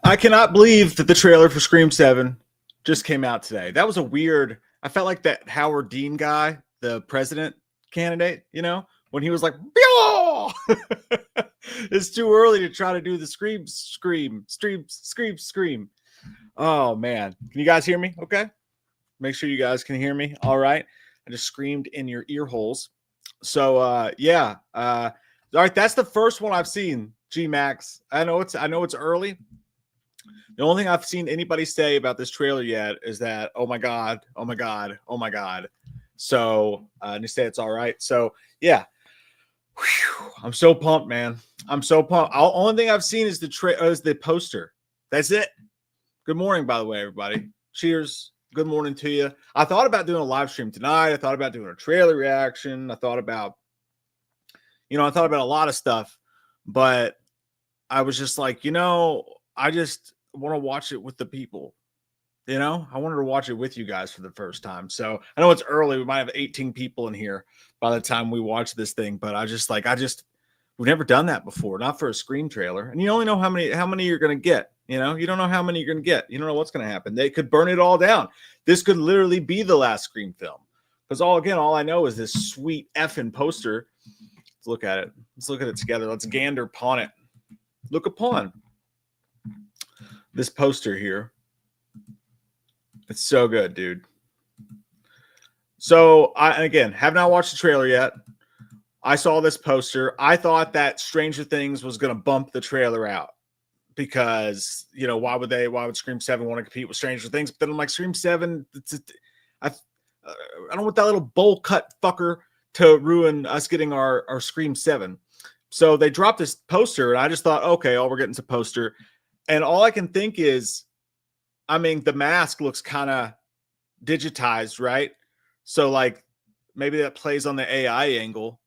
I cannot believe that the trailer for Scream 7 just came out today. That was a weird. I felt like that Howard Dean guy, the president candidate, when he was like, it's too early to try to do the scream. Oh, man. Can you guys hear me? Okay. Make sure you guys can hear me. All right. I just screamed in your ear holes. So, yeah. All right. That's the first one I've seen, G-Max. I know it's early. The only thing I've seen anybody say about this trailer yet is that, oh my God. So, and they say it's all right. So, yeah. Whew, I'm so pumped, man. I'm so pumped. The only thing I've seen is the poster. That's it. Good morning, by the way, everybody. Cheers. Good morning to you. I thought about doing a live stream tonight. I thought about doing a trailer reaction. I thought about a lot of stuff, but I was just like, I just want to watch it with the people. I wanted to watch it with you guys for the first time. So I know it's early. We might have 18 people in here by the time we watch this thing, but we've never done that before, not for a Scream trailer. And you only know how many you're going to get. You don't know how many you're going to get. You don't know what's going to happen. They could burn it all down. This could literally be the last Scream film. Because all I know is this sweet effing poster. Let's look at it. Let's look at it together. Let's gander upon it. Look upon this poster here. It's so good, dude. So I, again, have not watched the trailer yet. I saw this poster. I thought that Stranger Things was going to bump the trailer out because, why would Scream 7 want to compete with Stranger Things? But then I'm like, Scream 7, I don't want that little bowl cut fucker to ruin us getting our Scream 7. So they dropped this poster, and I just thought, okay, we're getting to poster. And all I can think is, the mask looks kind of digitized, right? So, like, maybe that plays on the AI angle.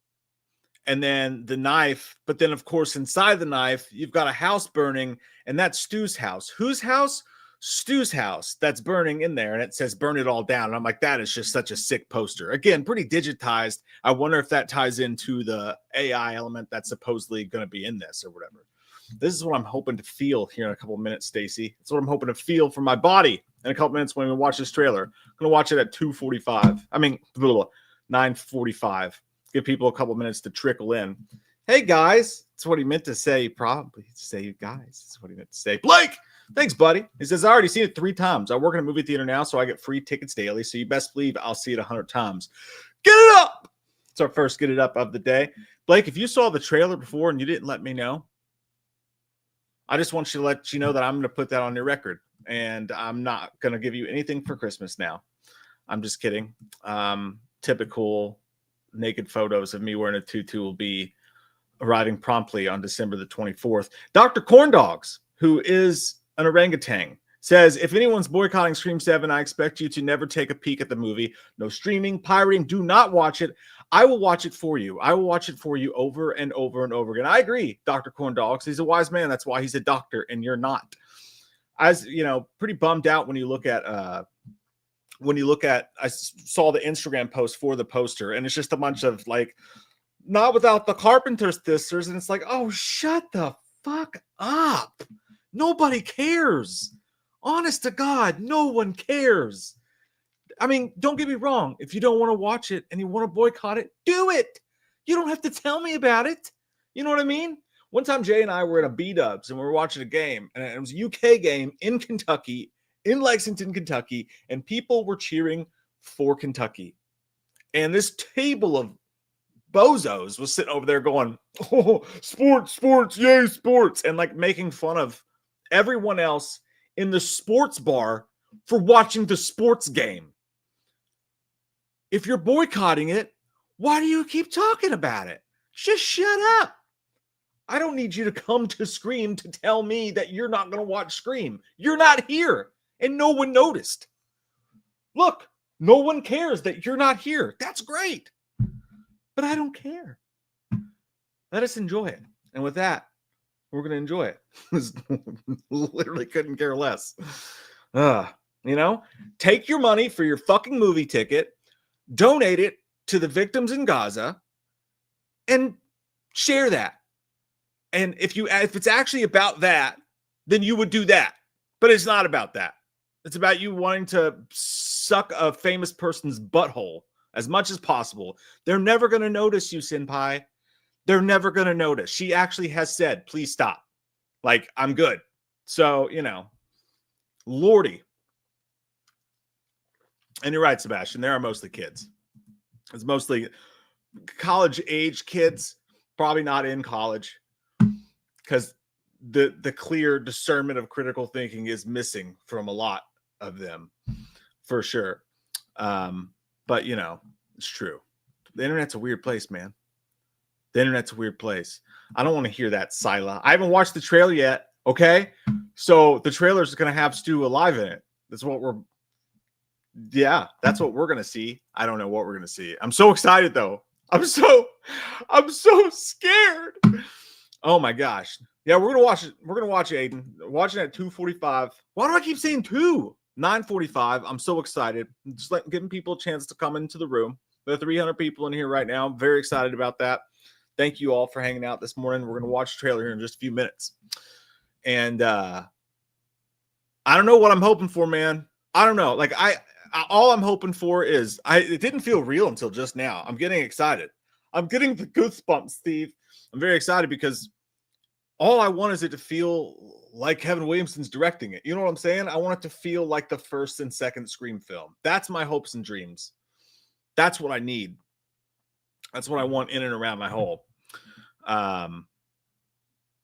And then the knife, but then, of course, inside the knife, you've got a house burning, and that's Stu's house. Whose house? Stu's house that's burning in there, and it says burn it all down. And I'm like, that is just such a sick poster. Again, pretty digitized. I wonder if that ties into the AI element that's supposedly going to be in this or whatever. This is what I'm hoping to feel here in a couple of minutes, Stacy. It's what I'm hoping to feel from my body in a couple of minutes when we watch this trailer. I'm going to watch it at 2:45. 9:45. Give people a couple of minutes to trickle in. Hey, guys. That's what he meant to say. Probably say, guys. That's what he meant to say. Blake, thanks, buddy. He says, I already seen it 3 times. I work in a movie theater now, so I get free tickets daily. So you best believe I'll see it 100 times. Get it up. It's our first get it up of the day. Blake, if you saw the trailer before and you didn't let me know, I just want you to let you know that I'm going to put that on your record, and I'm not going to give you anything for Christmas now. I'm just kidding. Typical naked photos of me wearing a tutu will be arriving promptly on December the 24th. Dr. Corndogs, who is an orangutan, says, if anyone's boycotting Scream 7, I expect you to never take a peek at the movie. No streaming, pirating, do not watch it. I will watch it for you. I will watch it for you over and over and over again. I agree, Dr. Corndogs. He's a wise man. That's why he's a doctor, and you're not. As pretty bummed out when you look at I saw the Instagram post for the poster, and it's just a bunch of like, not without the Carpenter's sisters, and it's like, oh, shut the fuck up. Nobody cares. Honest to God, no one cares. Don't get me wrong. If you don't want to watch it and you want to boycott it, do it. You don't have to tell me about it. You know what I mean? One time, Jay and I were at a B-Dubs, and we were watching a game, and it was a UK game in Kentucky, in Lexington, Kentucky, and people were cheering for Kentucky. And this table of bozos was sitting over there going, oh, sports, yay, sports, and like making fun of everyone else in the sports bar for watching the sports game. If you're boycotting it, why do you keep talking about it? Just shut up. I don't need you to come to Scream to tell me that you're not going to watch Scream. You're not here, and no one noticed. Look, no one cares that you're not here. That's great. But I don't care. Let us enjoy it. And with that, we're going to enjoy it. Literally couldn't care less. Take your money for your fucking movie ticket, donate it to the victims in Gaza, and share that. And if it's actually about that, then you would do that. But it's not about that. It's about you wanting to suck a famous person's butthole as much as possible. They're never going to notice you, Senpai. They're never going to notice. She actually has said, please stop. Like, I'm good. So, Lordy. And you're right, Sebastian. There are mostly kids. It's mostly college-age kids, probably not in college, because the clear discernment of critical thinking is missing from a lot of them, for sure. But, it's true. The internet's a weird place, man. The internet's a weird place. I don't want to hear that, Sila. I haven't watched the trailer yet, okay? So the trailer is going to have Stu alive in it. That's what we're going to see. I don't know what we're going to see. I'm so excited, though. I'm so scared. Oh, my gosh. Yeah, we're going to watch it. We're going to watch Aiden. Watching at 2:45. Why do I keep saying 2? 9:45. I'm so excited. Just giving people a chance to come into the room. There are 300 people in here right now. I'm very excited about that. Thank you all for hanging out this morning. We're going to watch the trailer here in just a few minutes. And I don't know what I'm hoping for, man. I don't know. Like, all I'm hoping for is it didn't feel real until just now. I'm getting excited. I'm getting the goosebumps, Steve. I'm very excited because all I want is it to feel like Kevin Williamson's directing it. You know what I'm saying? I want it to feel like the first and second Scream film. That's my hopes and dreams. That's what I need. That's what I want in and around my hole.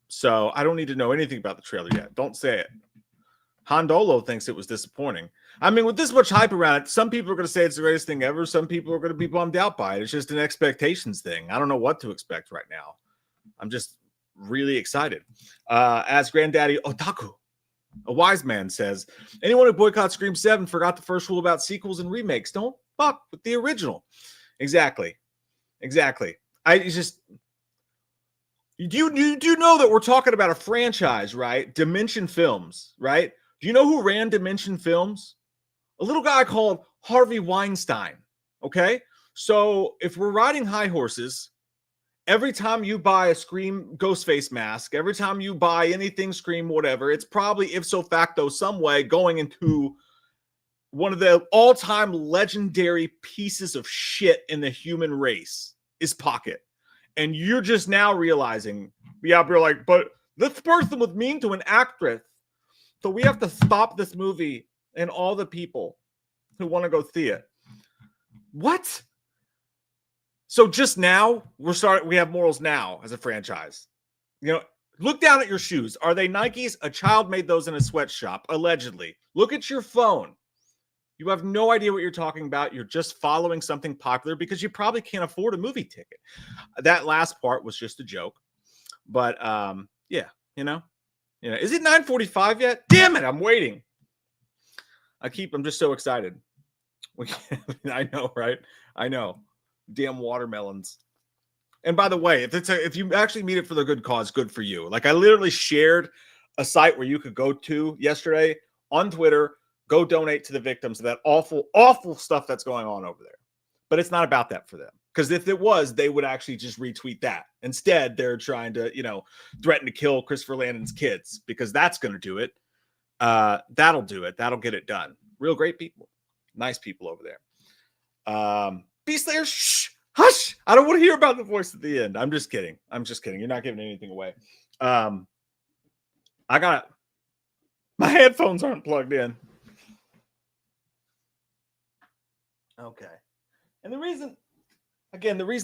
So I don't need to know anything about the trailer yet. Don't say it. Hondolo thinks it was disappointing. I mean, with this much hype around it, some people are going to say it's the greatest thing ever. Some people are going to be bummed out by it. It's just an expectations thing. I don't know what to expect right now. I'm just really excited. As Granddaddy Otaku, a wise man, says, anyone who boycotts Scream 7 forgot the first rule about sequels and remakes. Don't fuck with the original. Exactly. You do know that we're talking about a franchise, right? Dimension Films, right? Do you know who ran Dimension Films? A little guy called Harvey Weinstein, okay? So if we're riding high horses, every time you buy a Scream Ghostface mask, every time you buy anything Scream whatever, it's probably ipso facto some way going into one of the all-time legendary pieces of shit in the human race is Pocket. And you're just now realizing, we're like, but this person was mean to an actress. So we have to stop this movie and all the people who want to go see it. What? So just now, we have morals now as a franchise. Look down at your shoes. Are they Nikes? A child made those in a sweatshop, allegedly. Look at your phone. You have no idea what you're talking about. You're just following something popular because you probably can't afford a movie ticket. That last part was just a joke. But, is it 9:45 yet? Damn it, I'm waiting. I'm just so excited. I know, right? I know. Damn watermelons. And by the way, if you actually meet it for the good cause, good for you. Like, I literally shared a site where you could go to yesterday on Twitter. Go donate to the victims of that awful, awful stuff that's going on over there. But it's not about that for them. Because if it was, they would actually just retweet that. Instead, they're trying to, threaten to kill Christopher Landon's kids because that's going to do it. That'll do it. That'll get it done. Real great people. Nice people over there. Beast Slayer, shh, hush. I don't want to hear about the voice at the end. I'm just kidding. You're not giving anything away. My headphones aren't plugged in. Okay. And the reason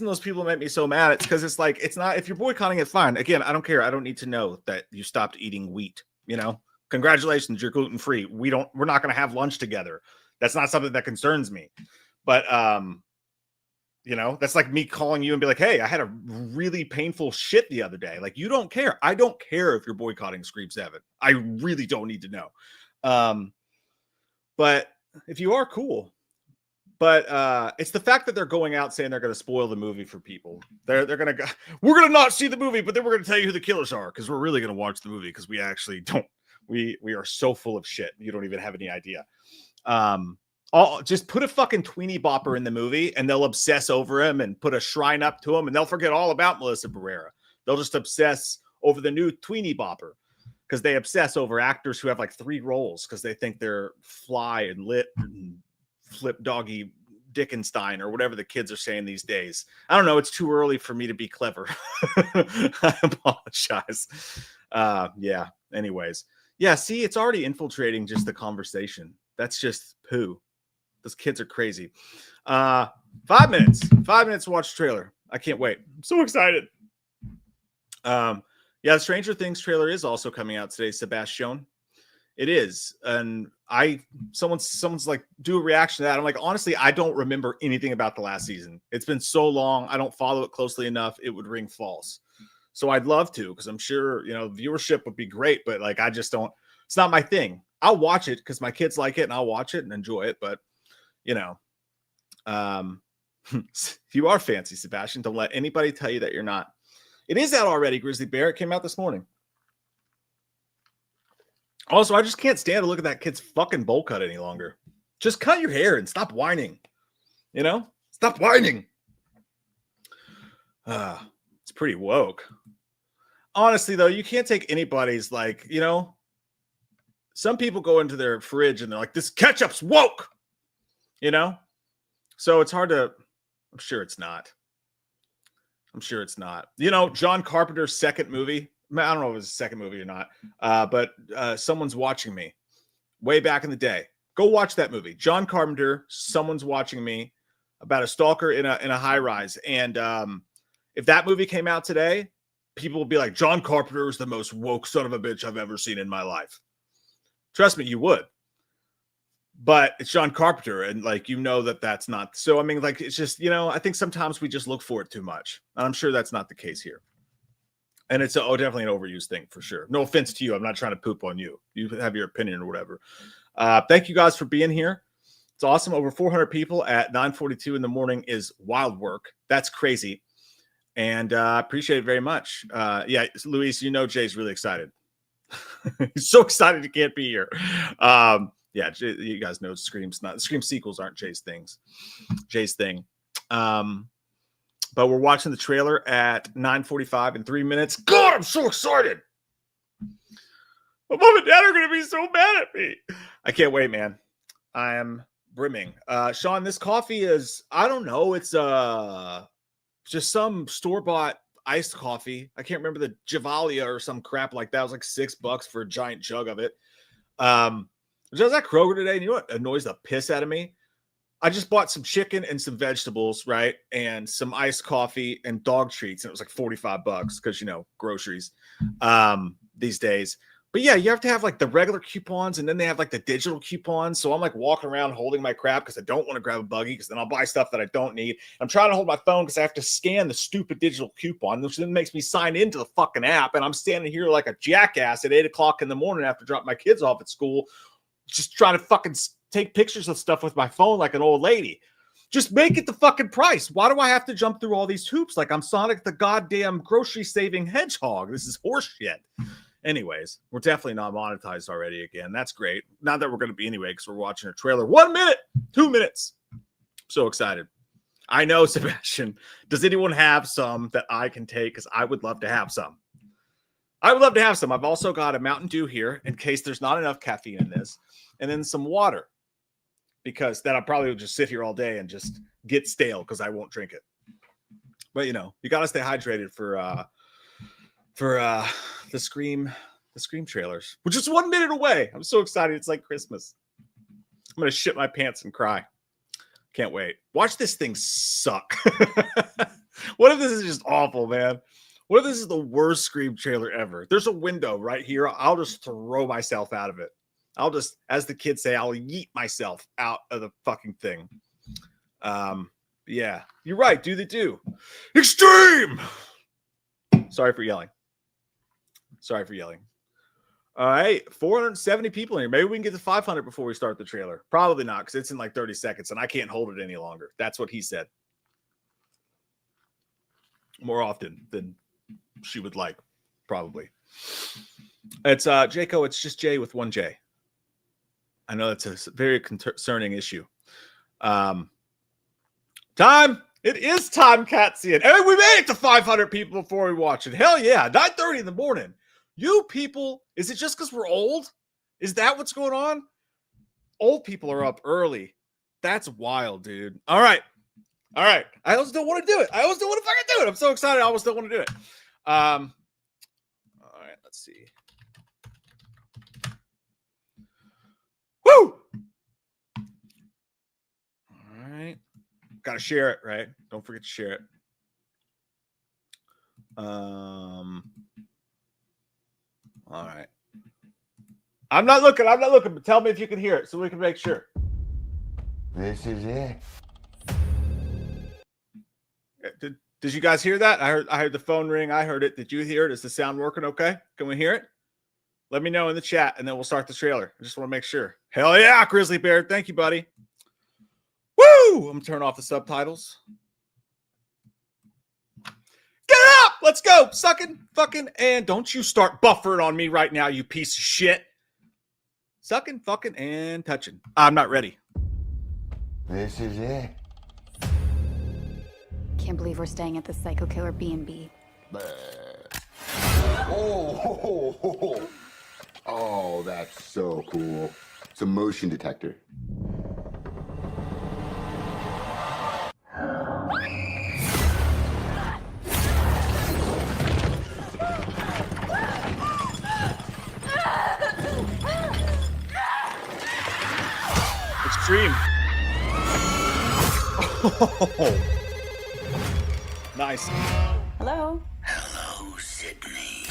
those people make me so mad, it's because it's not, if you're boycotting it, fine. Again, I don't care. I don't need to know that you stopped eating wheat, Congratulations, you're gluten-free. We're not going to have lunch together. That's not something that concerns me. But, that's like me calling you and be like, hey, I had a really painful shit the other day. Like, you don't care. I don't care if you're boycotting Scream 7. I really don't need to know. But if you are, cool. But it's the fact that they're going out saying they're going to spoil the movie for people. They're going to go, we're going to not see the movie, but then we're going to tell you who the killers are because we're really going to watch the movie because we actually don't. We are so full of shit. You don't even have any idea. Just put a fucking tweenie bopper in the movie and they'll obsess over him and put a shrine up to him and they'll forget all about Melissa Barrera. They'll just obsess over the new tweenie bopper because they obsess over actors who have like 3 roles because they think they're Fly and Lit and Flip Doggy Dickenstein or whatever the kids are saying these days. I don't know. It's too early for me to be clever. I apologize. Yeah. Anyways. Yeah. See, it's already infiltrating just the conversation. That's just poo. Those kids are crazy. 5 minutes. 5 minutes to watch the trailer. I can't wait. I'm so excited. Yeah, the Stranger Things trailer is also coming out today, Sebastian. It is. And someone's like, do a reaction to that. I'm like, honestly, I don't remember anything about the last season. It's been so long. I don't follow it closely enough. It would ring false. So I'd love to, because I'm sure, viewership would be great, but like, I just don't, it's not my thing. I'll watch it because my kids like it and I'll watch it and enjoy it. But, you are fancy, Sebastian. Don't let anybody tell you that you're not. It is out already, Grizzly Bear. It came out this morning. Also, I just can't stand to look at that kid's fucking bowl cut any longer. Just cut your hair and stop whining. Stop whining. It's pretty woke. Honestly, though, you can't take anybody's some people go into their fridge and they're like, this ketchup's woke. So it's hard to, I'm sure it's not. John Carpenter's second movie. I don't know if it was his second movie or not. But Someone's Watching Me. Way back in the day. Go watch that movie. John Carpenter, Someone's Watching Me, about a stalker in a high rise. And if that movie came out today, people would be like, John Carpenter is the most woke son of a bitch I've ever seen in my life. Trust me, you would. But it's John Carpenter, and that's not. So, I mean, it's just, I think sometimes we just look for it too much. And I'm sure that's not the case here. And it's definitely an overused thing for sure. No offense to you. I'm not trying to poop on you. You have your opinion or whatever. Thank you guys for being here. It's awesome. Over 400 people at 9:42 in the morning is wild work. That's crazy. And I appreciate it very much. Yeah, Luis, Jay's really excited. He's so excited he can't be here. Yeah, you guys know Scream sequels aren't Jay's thing. But we're watching the trailer at 9:45 in 3 minutes. God, I'm so excited. My mom and dad are going to be so mad at me. I can't wait, man. I am brimming. Sean, this coffee is, I don't know. It's just some store-bought iced coffee. I can't remember the Javalia or some crap like that. It was like $6 for a giant jug of it. I was at Kroger today, and you know what annoys the piss out of me? I just bought some chicken and some vegetables, right? And some iced coffee and dog treats. And it was like $45 because, groceries these days. But yeah, you have to have the regular coupons, and then they have the digital coupons. So I'm walking around holding my crap because I don't want to grab a buggy, because then I'll buy stuff that I don't need. I'm trying to hold my phone because I have to scan the stupid digital coupon, which then makes me sign into the fucking app. And I'm standing here like a jackass at 8 o'clock in the morning after dropping my kids off at school, just trying to fucking take pictures of stuff with my phone like an old lady. Just make it the fucking price. Why do I have to jump through all these hoops like I'm Sonic the goddamn grocery saving hedgehog? This is horseshit. Anyways, we're definitely not monetized already again. That's great. Not that we're going to be anyway, because we're watching a trailer. 1 minute, 2 minutes. So excited. I know, Sebastian. Does anyone have some that I can take? Because I would love to have some. I've also got a Mountain Dew here in case there's not enough caffeine in this. And then some water, because then I probably will just sit here all day and just get stale because I won't drink it. But you got to stay hydrated for the Scream trailers, which is 1 minute away. I'm so excited. It's like Christmas. I'm going to shit my pants and cry. Can't wait. Watch this thing suck. What if this is just awful, man? What if this is the worst Scream trailer ever? There's a window right here. I'll just throw myself out of it. I'll just, as the kids say, I'll yeet myself out of the fucking thing. Yeah, you're right. Do the do. Extreme. Sorry for yelling. All right, 470 people in here. Maybe we can get to 500 before we start the trailer. Probably not, because it's in 30 seconds, and I can't hold it any longer. That's what he said. More often than she would like, probably. It's Jayco. It's just Jay with one J. I know that's a very concerning issue. Time. It is time, Catsian. And we made it to 500 people before we watch it. Hell yeah. 9:30 in the morning. You people, is it just because we're old? Is that what's going on? Old people are up early. That's wild, dude. All right. I always don't want to do it. I always don't want to fucking do it. I'm so excited. I always don't want to do it. All right, let's see. Woo! All right. Got to share it, right? Don't forget to share it. All right. I'm not looking, but tell me if you can hear it so we can make sure. This is it. Did you guys hear that? I heard the phone ring. I heard it. Did you hear it? Is the sound working okay? Can we hear it? Let me know in the chat, and then we'll start the trailer. I just want to make sure. Hell yeah, Grizzly Bear. Thank you, buddy. Woo! I'm going to turn off the subtitles. Get up! Let's go! Sucking, fucking, and don't you start buffering on me right now, you piece of shit. Sucking, fucking, and touching. I'm not ready. This is it. Can't believe we're staying at the Psycho Killer B&B. Oh, that's so cool. It's a motion detector. Extreme. Oh. Nice. Hello? Hello, Sydney.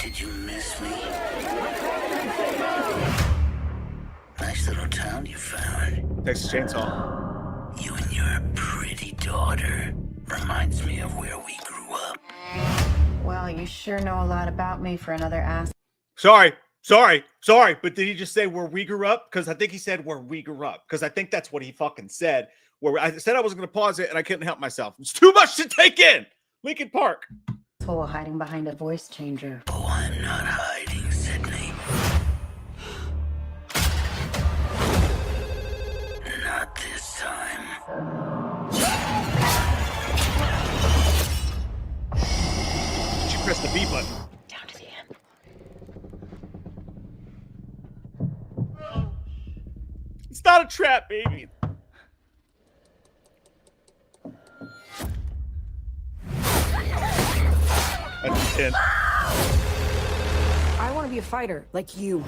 Did you miss me? Nice little town you found. Texas Chainsaw. You and your pretty daughter. Reminds me of where we grew up. Well, you sure know a lot about me for another ass. Sorry. But did he just say where we grew up? Because I think he said where we grew up. Because I think that's what he fucking said. Where I said I wasn't going to pause it, and I couldn't help myself. It's too much to take in. Lincoln Park. Asshole hiding behind a voice changer. Oh, I'm not hiding, Sydney. Not this time. Did you press the B button? Down to the end. It's not a trap, baby. That's 10. I want to be a fighter, like you.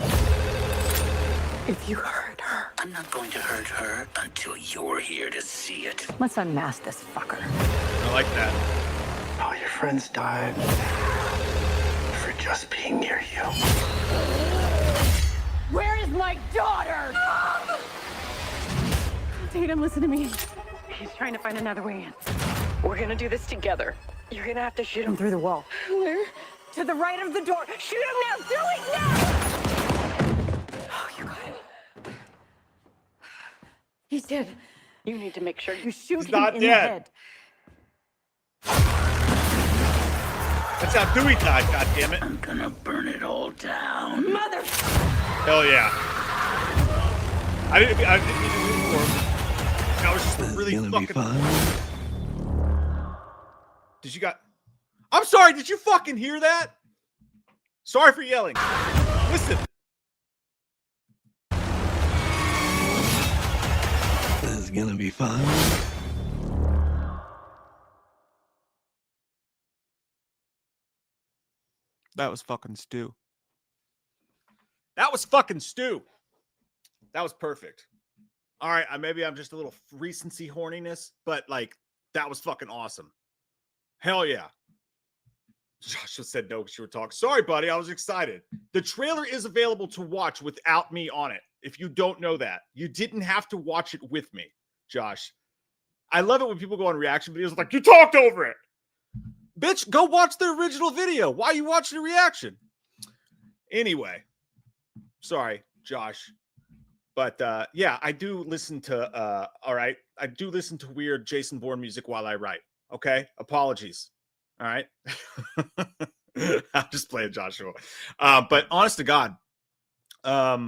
If you hurt her. I'm not going to hurt her until you're here to see it. Let's unmask this fucker. I like that. All your friends died for just being near you. Where is my daughter? Tatum, listen to me. He's trying to find another way in. We're gonna do this together. You're gonna have to shoot him through the wall. Where? To the right of the door. Shoot him now! Do it now! Oh, you got it. He's dead. You need to make sure you shoot him in the head. That's how Dewey died, goddammit. I'm gonna burn it all down. Mother! Hell yeah. I didn't mean to do it for him. That was just really fucking... Did you got... I'm sorry, did you fucking hear that? Sorry for yelling. Listen. This is gonna be fun. That was fucking Stu. That was fucking Stu. That was perfect. All right, maybe I'm just a little recency horniness, but like, that was fucking awesome. Hell yeah. Joshua said no because you were talking. Sorry, buddy. I was excited. The trailer is available to watch without me on it. If you don't know that, you didn't have to watch it with me, Josh. I love it when people go on reaction videos like, you talked over it. Bitch, go watch the original video. Why are you watching the reaction? Anyway, sorry, Josh. But yeah, I do listen to, all right, I do listen to weird Jason Bourne music while I write. Okay? Apologies. All right? I'm just playing Joshua. But honest to God, that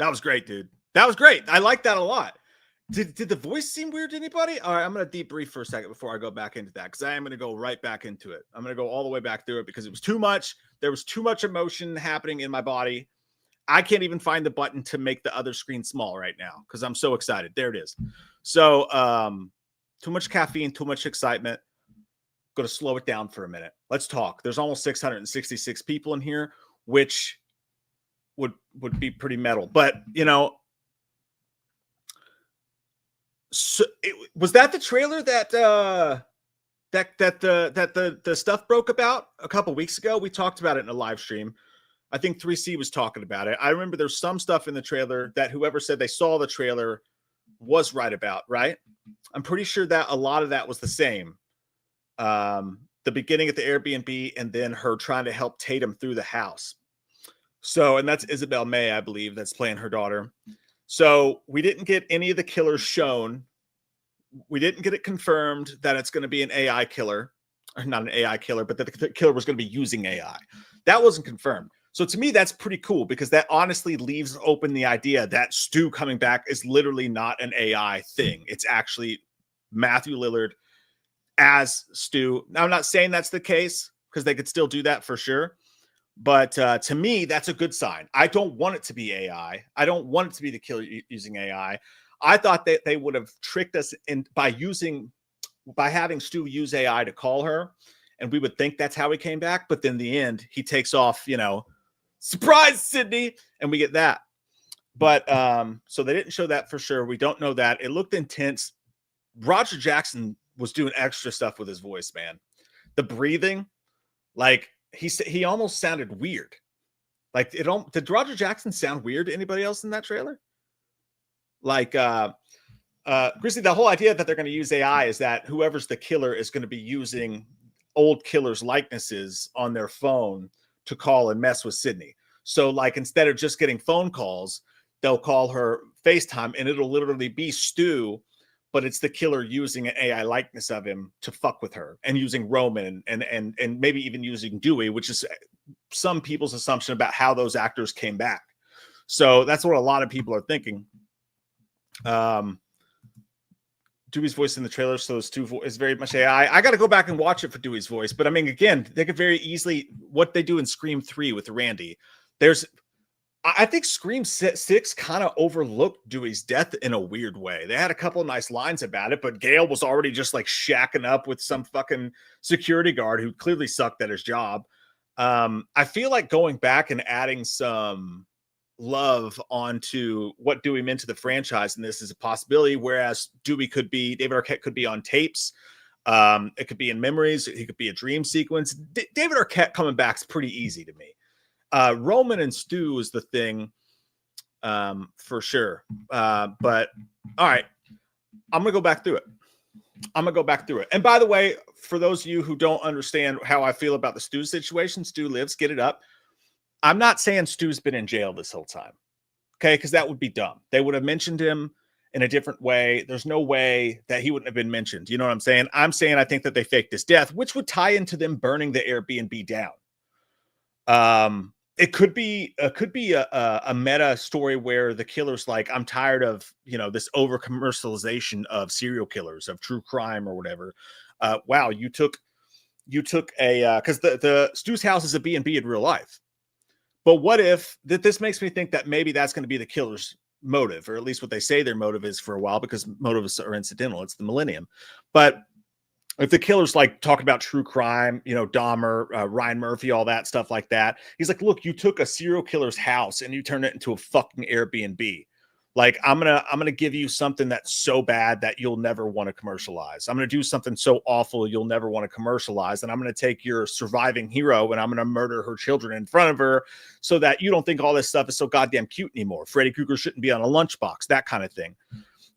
was great, dude. That was great. I like that a lot. Did the voice seem weird to anybody? All right, I'm going to debrief for a second before I go back into that, because I am going to go right back into it. I'm going to go all the way back through it because it was too much. There was too much emotion happening in my body. I can't even find the button to make the other screen small right now because I'm so excited. There it is. So too much caffeine, too much excitement. Going to slow it down for a minute. Let's talk. There's almost 666 people in here, which would be pretty metal. But, you know, so was that the trailer that the stuff broke about a couple weeks ago? We talked about it in a live stream. I think 3C was talking about it. I remember there's some stuff in the trailer that whoever said they saw the trailer was right about, right? I'm pretty sure that a lot of that was the same. The beginning at the Airbnb and then her trying to help Tatum through the house. So, and that's Isabel May, I believe, that's playing her daughter. So we didn't get any of the killers shown. We didn't get it confirmed that it's going to be an AI killer, or not an AI killer, but that the killer was going to be using AI. That wasn't confirmed. So to me, that's pretty cool because that honestly leaves open the idea that Stu coming back is literally not an AI thing. It's actually Matthew Lillard as Stu. Now, I'm not saying that's the case because they could still do that for sure. But to me, that's a good sign. I don't want it to be AI. I don't want it to be the killer using AI. I thought that they would have tricked us in by having Stu use AI to call her, and we would think that's how he came back. But then in the end, he takes off, you know, surprise, Sydney, and we get that. But so they didn't show that for sure. We don't know that. It looked intense. Roger Jackson was doing extra stuff with his voice, man. The breathing, like he almost sounded weird. Like did Roger Jackson sound weird to anybody else in that trailer? Like Grizzly, the whole idea that they're going to use AI is that whoever's the killer is going to be using old killers' likenesses on their phone to call and mess with Sydney. So like instead of just getting phone calls, they'll call her FaceTime and it'll literally be Stu, but it's the killer using an AI likeness of him to fuck with her and using Roman and maybe even using Dewey, which is some people's assumption about how those actors came back. So that's what a lot of people are thinking. Dewey's voice in the trailer, so Stu is very much AI. I got to go back and watch it for Dewey's voice, but I mean, again, they could very easily what they do in Scream 3 with Randy. I think Scream 6 kind of overlooked Dewey's death in a weird way. They had a couple of nice lines about it, but Gale was already just like shacking up with some fucking security guard who clearly sucked at his job. I feel like going back and adding some love onto what Dewey meant to the franchise, and this is a possibility, whereas David Arquette could be on tapes. It could be in memories. He could be a dream sequence. David Arquette coming back is pretty easy to me. Roman and Stu is the thing for sure. But all right, I'm going to go back through it. And by the way, for those of you who don't understand how I feel about the Stu situation, Stu lives, get it up. I'm not saying Stu's been in jail this whole time. Okay, because that would be dumb. They would have mentioned him in a different way. There's no way that he wouldn't have been mentioned. You know what I'm saying? I'm saying I think that they faked his death, which would tie into them burning the Airbnb down. It could be a meta story where the killer's like, I'm tired of, you know, this over commercialization of serial killers, of true crime or whatever. Wow, you took a because the Stu's house is a B&B in real life. But what if this makes me think that maybe that's going to be the killer's motive, or at least what they say their motive is for a while, because motives are incidental. It's the millennium. But if the killer's like talking about true crime, you know, Dahmer, Ryan Murphy, all that stuff like that, he's like, look, you took a serial killer's house and you turned it into a fucking Airbnb. Like, I'm gonna give you something that's so bad that you'll never want to commercialize. I'm gonna do something so awful you'll never want to commercialize, and I'm gonna take your surviving hero and I'm gonna murder her children in front of her so that you don't think all this stuff is so goddamn cute anymore. Freddy Krueger shouldn't be on a lunchbox, that kind of thing.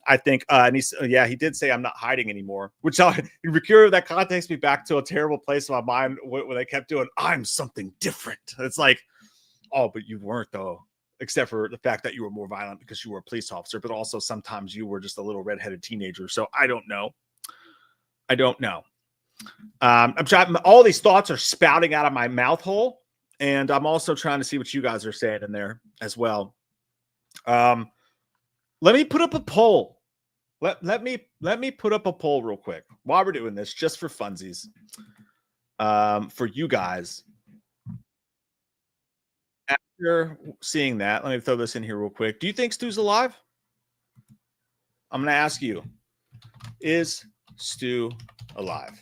I think, and he did say I'm not hiding anymore, which that kind of takes me back to a terrible place in my mind where they kept doing, I'm something different. It's like, oh, but you weren't though. Except for the fact that you were more violent because you were a police officer, but also sometimes you were just a little redheaded teenager. So I don't know. I'm trying. All these thoughts are spouting out of my mouth hole, and I'm also trying to see what you guys are saying in there as well. Let me put up a poll. Let me put up a poll real quick while we're doing this, just for funsies. For you guys. After seeing that, let me throw this in here real quick. Do you think Stu's alive? I'm going to ask you, is Stu alive?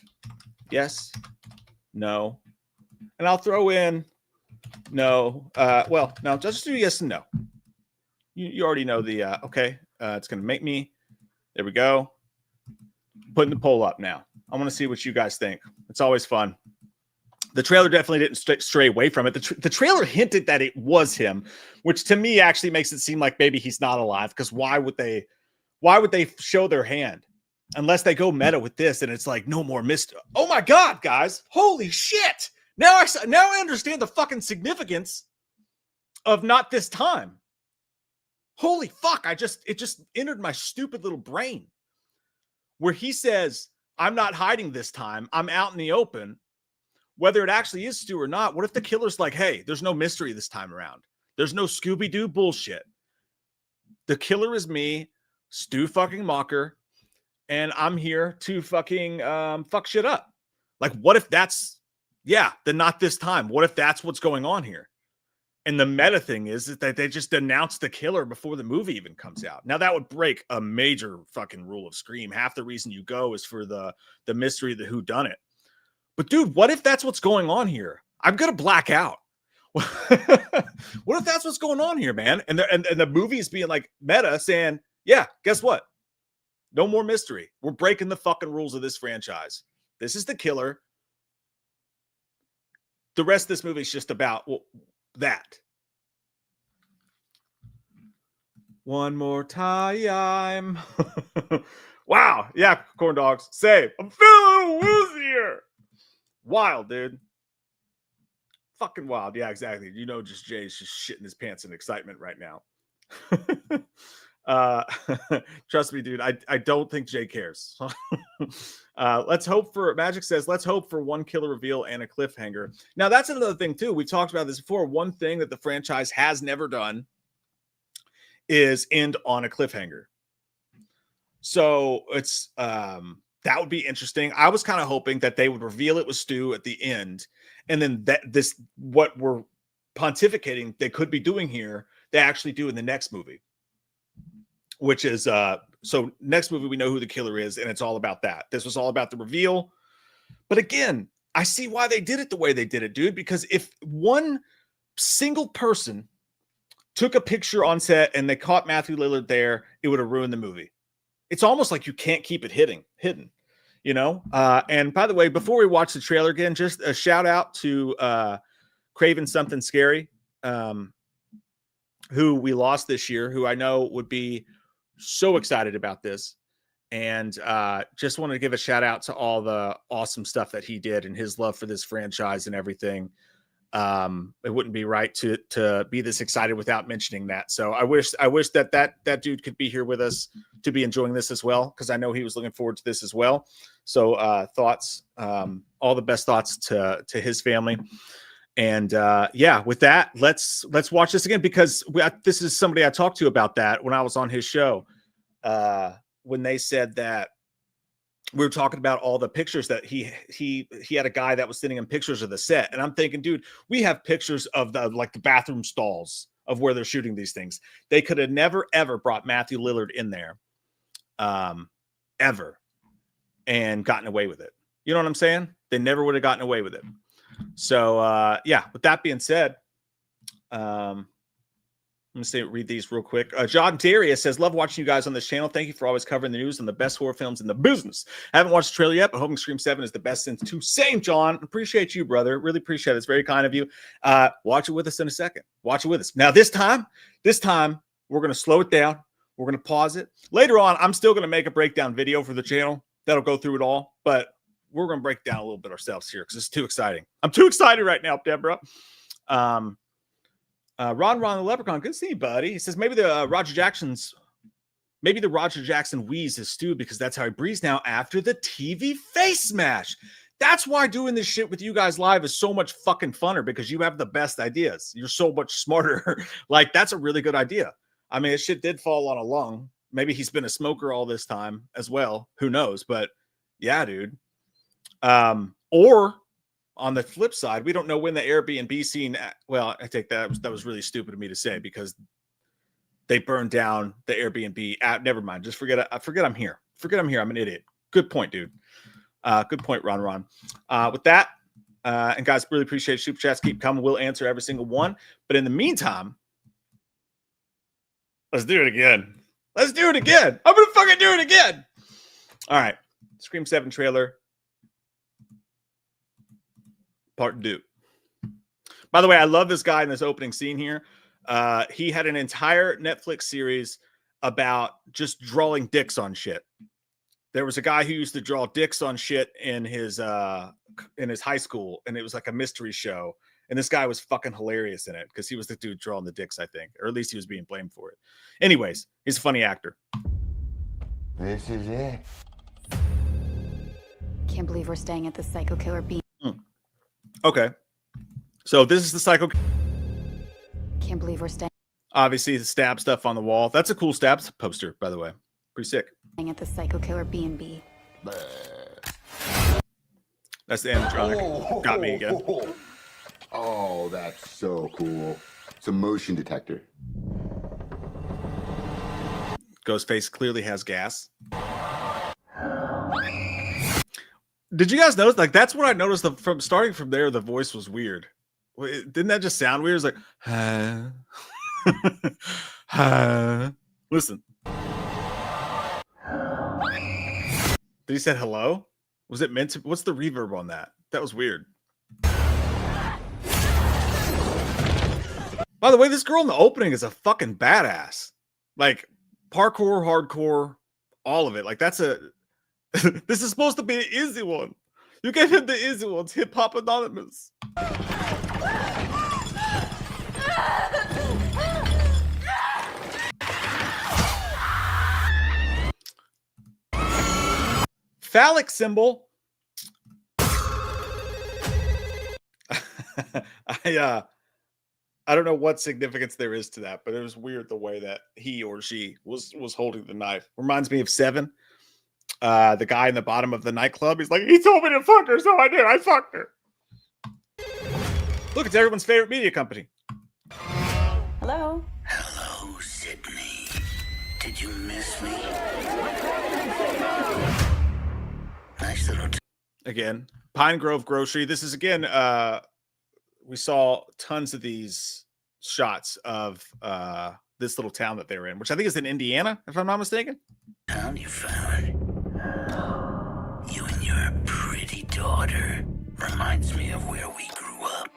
Yes, no. And I'll throw in no. Well, no, just do yes and no. You already know the, okay. It's going to make me, there we go. Putting the poll up now. I want to see what you guys think. It's always fun. The trailer definitely didn't stray away from it. The trailer hinted that it was him, which to me actually makes it seem like maybe he's not alive. Because why would they show their hand unless they go meta with this and it's like no more mystery? Oh my god, guys! Holy shit! Now I understand the fucking significance of not this time. Holy fuck! It just entered my stupid little brain where he says, "I'm not hiding this time. I'm out in the open." Whether it actually is Stu or not, what if the killer's like, hey, there's no mystery this time around. There's no Scooby-Doo bullshit. The killer is me, Stu fucking Mocker, and I'm here to fucking fuck shit up. Like, what if that's, then not this time. What if that's what's going on here? And the meta thing is that they just announced the killer before the movie even comes out. Now, that would break a major fucking rule of Scream. Half the reason you go is for the mystery of the whodunit. But dude, what if that's what's going on here? I'm gonna black out. What if that's what's going on here, man? And the movie is being like meta, saying, "Yeah, guess what? No more mystery. We're breaking the fucking rules of this franchise. This is the killer. The rest of this movie is just about that." One more time. Wow. Yeah, corn dogs. Save. I'm feeling woozy here. Wild, dude. Fucking wild. Yeah, exactly. You know, just Jay's just shitting his pants in excitement right now. Trust me, dude. I don't think Jay cares. Let's hope for, Magic says, let's hope for one killer reveal and a cliffhanger. Now, that's another thing, too. We talked about this before. One thing that the franchise has never done is end on a cliffhanger. So it's, that would be interesting. I was kind of hoping that they would reveal it was Stu at the end. And then what we're pontificating they could be doing here, they actually do in the next movie. Which is, so next movie, we know who the killer is, and it's all about that. This was all about the reveal. But again, I see why they did it the way they did it, dude. Because if one single person took a picture on set and they caught Matthew Lillard there, it would have ruined the movie. It's almost like you can't keep it hidden, you know? And by the way, before we watch the trailer again, just a shout out to Craven Something Scary, who we lost this year, who I know would be so excited about this. And just wanted to give a shout out to all the awesome stuff that he did and his love for this franchise and everything. It wouldn't be right to be this excited without mentioning that. So I wish that dude could be here with us to be enjoying this as well, because I know he was looking forward to this as well. So thoughts, all the best thoughts to his family. And with that, let's watch this again, because this is somebody I talked to about that when I was on his show. When they said that we were talking about all the pictures that he had a guy that was sending him pictures of the set. And I'm thinking, dude, we have pictures of the bathroom stalls of where they're shooting these things. They could have never, ever brought Matthew Lillard in there, ever, and gotten away with it. You know what I'm saying? They never would have gotten away with it. So, with that being said, I'm going to read these real quick. John Darius says, love watching you guys on this channel. Thank you for always covering the news and the best horror films in the business. I haven't watched the trailer yet, but hoping Scream 7 is the best since 2. Same, John. Appreciate you, brother. Really appreciate it. It's very kind of you. Watch it with us in a second. Watch it with us. Now, this time, we're going to slow it down. We're going to pause it. Later on, I'm still going to make a breakdown video for the channel. That'll go through it all. But we're going to break down a little bit ourselves here because it's too exciting. I'm too excited right now, Deborah. Ron the Leprechaun, good to see you, buddy. He says maybe the Roger Jackson wheeze is Stu because that's how he breathes now after the TV face smash. That's why doing this shit with you guys live is so much fucking funner, because you have the best ideas. You're so much smarter. That's a really good idea. I mean, this shit did fall on a lung. Maybe he's been a smoker all this time as well. Who knows? But yeah, dude. Or on the flip side, we don't know when the Airbnb scene. Well, I take that was really stupid of me to say because they burned down the Airbnb app. Never mind. Just forget I'm here. Forget I'm here. I'm an idiot. Good point, dude. Good point, Ron. With that, and guys, really appreciate super chats. Keep coming. We'll answer every single one. But in the meantime, let's do it again. I'm gonna fucking do it again. All right. Scream 7 trailer. Part 2. By the way, I love this guy in this opening scene here. He had an entire Netflix series about just drawing dicks on shit. There was a guy who used to draw dicks on shit in his high school, and it was like a mystery show. And this guy was fucking hilarious in it because he was the dude drawing the dicks, I think, or at least he was being blamed for it. Anyways, he's a funny actor. This is it. Can't believe we're staying at the Psycho Killer Bean. Okay. So this is the Psycho. Can't believe we're staying Obviously, the stab stuff on the wall. That's a cool stab poster, by the way. Pretty sick. at the Psycho Killer B&B. That's the animatronic. Got me again. Oh, that's so cool. It's a motion detector. Ghostface clearly has gas. Did you guys notice? Like, that's what I noticed. From starting from there, the voice was weird. Didn't that just sound weird? It's like, listen. Did he said hello? Was it meant to? What's the reverb on that? That was weird. By the way, this girl in the opening is a fucking badass. Like, parkour, hardcore, all of it. Like, that's a... This is supposed to be an easy one. You gave him the easy ones. Hip Hop Anonymous. Phallic symbol. I don't know what significance there is to that, but it was weird the way that he or she was holding the knife. Reminds me of Seven. The guy in the bottom of the nightclub. He's like, he told me to fuck her, so I did. I fucked her. Look, it's everyone's favorite media company. Hello? Hello, Sydney. Did you miss me? Nice little... Again, Pine Grove Grocery. This is, again, we saw tons of these shots of this little town that they were in, which I think is in Indiana, if I'm not mistaken. Town you found. You and your pretty daughter. Reminds me of where we grew up.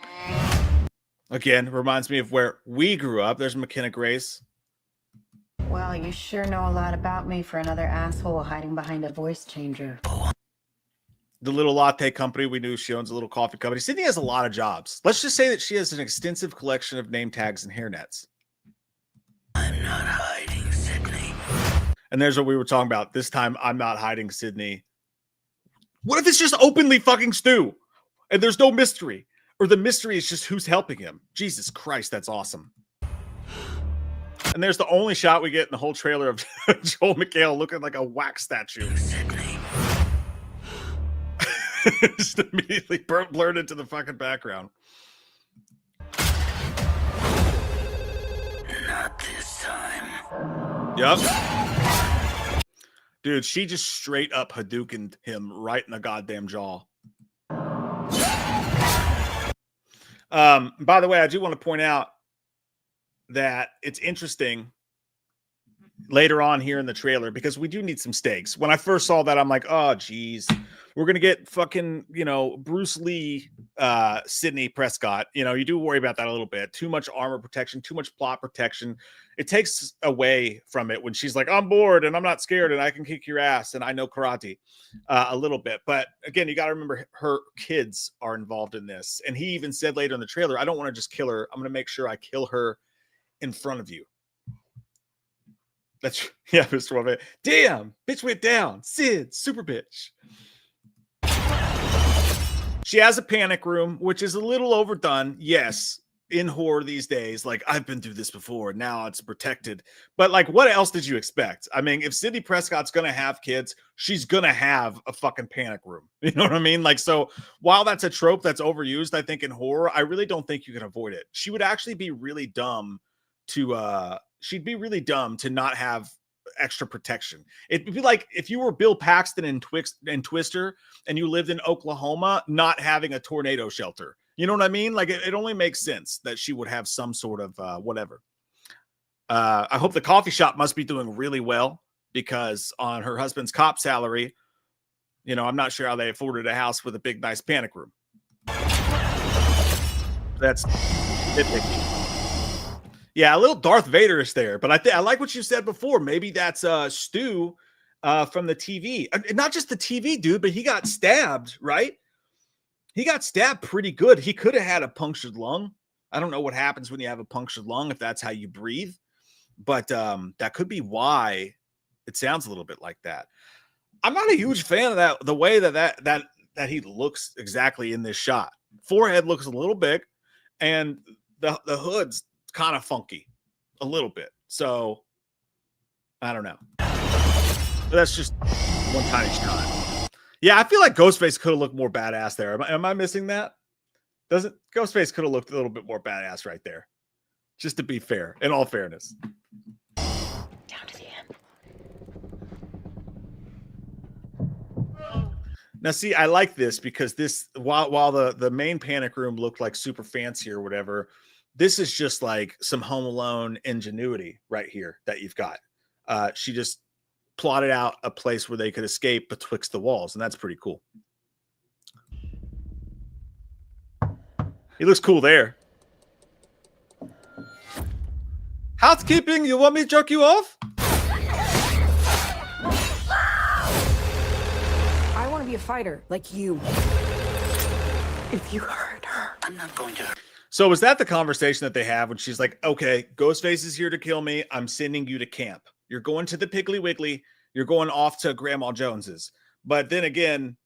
Again, reminds me of where we grew up. There's McKenna Grace. Well, you sure know a lot about me for another asshole hiding behind a voice changer. The little latte company. We knew she owns a little coffee company. Sydney has a lot of jobs. Let's just say that she has an extensive collection of name tags and hairnets. I'm not hiding, Sydney. And there's what we were talking about. This time, I'm not hiding, Sydney. What if it's just openly fucking Stu? And there's no mystery. Or the mystery is just who's helping him. Jesus Christ, that's awesome. And there's the only shot we get in the whole trailer of Joel McHale looking like a wax statue. Sydney. Just immediately blurred into the fucking background. Not this time. Yep. Dude, she just straight up Hadoukened him right in the goddamn jaw. By the way, I do want to point out that it's interesting later on here in the trailer because we do need some stakes. When I first saw that, I'm like, oh, geez. We're going to get fucking, Bruce Lee, Sidney Prescott. You do worry about that a little bit. Too much armor protection, too much plot protection. It takes away from it when she's like, I'm bored and I'm not scared and I can kick your ass and I know karate a little bit. But again, you got to remember her kids are involved in this. And he even said later in the trailer, I don't want to just kill her. I'm going to make sure I kill her in front of you. That's, yeah, Mr. Woman. Damn, bitch went down. Sid, super bitch. She has a panic room, which is a little overdone, yes, in horror these days, like, I've been through this before, now it's protected. But like, what else did you expect? I mean, if Sidney Prescott's gonna have kids, she's gonna have a fucking panic room. You know what I mean? Like, so while that's a trope that's overused, I think in horror, I really don't think you can avoid it. She would actually be really dumb she'd be really dumb to not have extra protection. It'd be like if you were Bill Paxton in Twister and you lived in Oklahoma, not having a tornado shelter. You know what I mean? Like, it only makes sense that she would have some sort of whatever. I hope the coffee shop must be doing really well, because on her husband's cop salary, you know, I'm not sure how they afforded a house with a big, nice panic room. That's nitpicky. Yeah, a little Darth Vader-ish there, but I like what you said before. Maybe that's Stu from the TV. Not just the TV, dude, but he got stabbed, right? He got stabbed pretty good. He could have had a punctured lung. I don't know what happens when you have a punctured lung, if that's how you breathe, but that could be why it sounds a little bit like that. I'm not a huge fan of that, the way that he looks exactly in this shot. Forehead looks a little big, and the hood's kind of funky a little bit. So I don't know. But that's just one tiny shot. Yeah, I feel like Ghostface could have looked more badass there. Am I missing that? Doesn't Ghostface could have looked a little bit more badass right there? Just to be fair, in all fairness. Down to the end. Now, see, I like this because this, while the main panic room looked like super fancy or whatever, this is just like some Home Alone ingenuity right here that you've got. She just plotted out a place where they could escape betwixt the walls, and that's pretty cool. He looks cool there. Housekeeping, you want me to jerk you off? I want to be a fighter like you. If you hurt her, I'm not going to hurt. So was that the conversation that they have when she's like, okay, Ghostface is here to kill me. I'm sending you to camp. You're going to the Piggly Wiggly. You're going off to Grandma Jones's. But then again,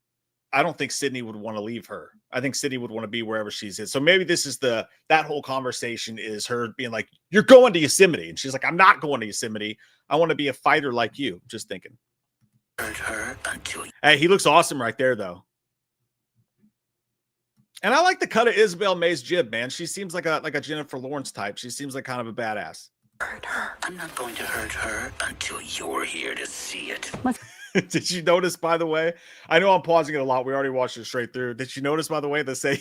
I don't think Sydney would want to leave her. I think Sydney would want to be wherever she's at. So maybe this is that whole conversation is her being like, you're going to Yosemite. And she's like, I'm not going to Yosemite. I want to be a fighter like you. Just thinking. Hurt her until. Hey, he looks awesome right there, though. And I like the cut of Isabel May's jib, man. She seems like a Jennifer Lawrence type. She seems like kind of a badass. hurt her. I'm not going to hurt her until you're here to see it. Did you notice, by the way? I know I'm pausing it a lot. We already watched it straight through. Did you notice, by the way, they say,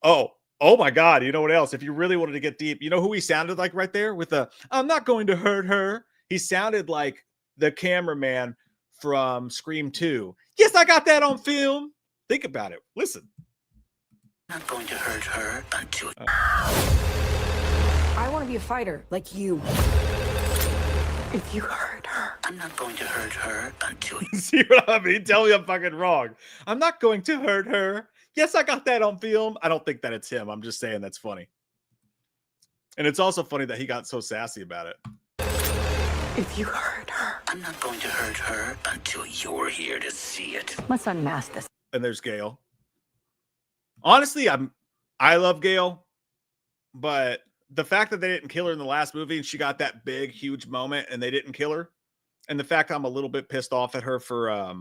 oh my God, you know what else? If you really wanted to get deep, you know who he sounded like right there with the, I'm not going to hurt her. He sounded like the cameraman from Scream 2. Yes, I got that on film. Think about it. Listen. I'm not going to hurt her until. I want to be a fighter like you. If you hurt her, I'm not going to hurt her until. See what I mean? Tell me I'm fucking wrong. I'm not going to hurt her. Yes, I got that on film. I don't think that it's him. I'm just saying that's funny. And it's also funny that he got so sassy about it. if you hurt her, I'm not going to hurt her until you're here to see it. let's unmask this. And there's Gail. Honestly, I love Gail, but the fact that they didn't kill her in the last movie and she got that big, huge moment and they didn't kill her, and the fact I'm a little bit pissed off at her for,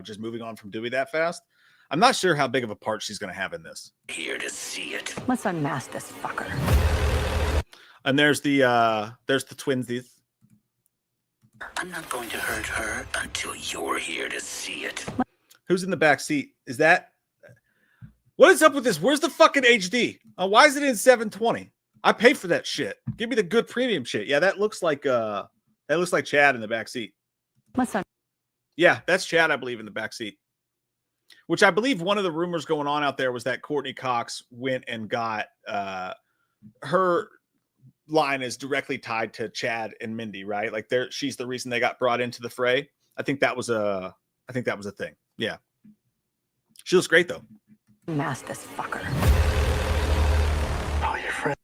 just moving on from Dewey that fast. I'm not sure how big of a part she's going to have in this. Here to see it. Let's unmask this fucker. And there's the twinsies. I'm not going to hurt her until you're here to see it. Who's in the back seat? Is that? What is up with this? Where's the fucking HD? Why is it in 720? I pay for that shit. Give me the good premium shit. Yeah, that looks like Chad in the back seat. Yeah, that's Chad, I believe, in the back seat. Which I believe one of the rumors going on out there was that Courtney Cox went and got her line is directly tied to Chad and Mindy, right? Like she's the reason they got brought into the fray. I think that was a thing. Yeah. She looks great though. Mask this fucker. Oh, your friend.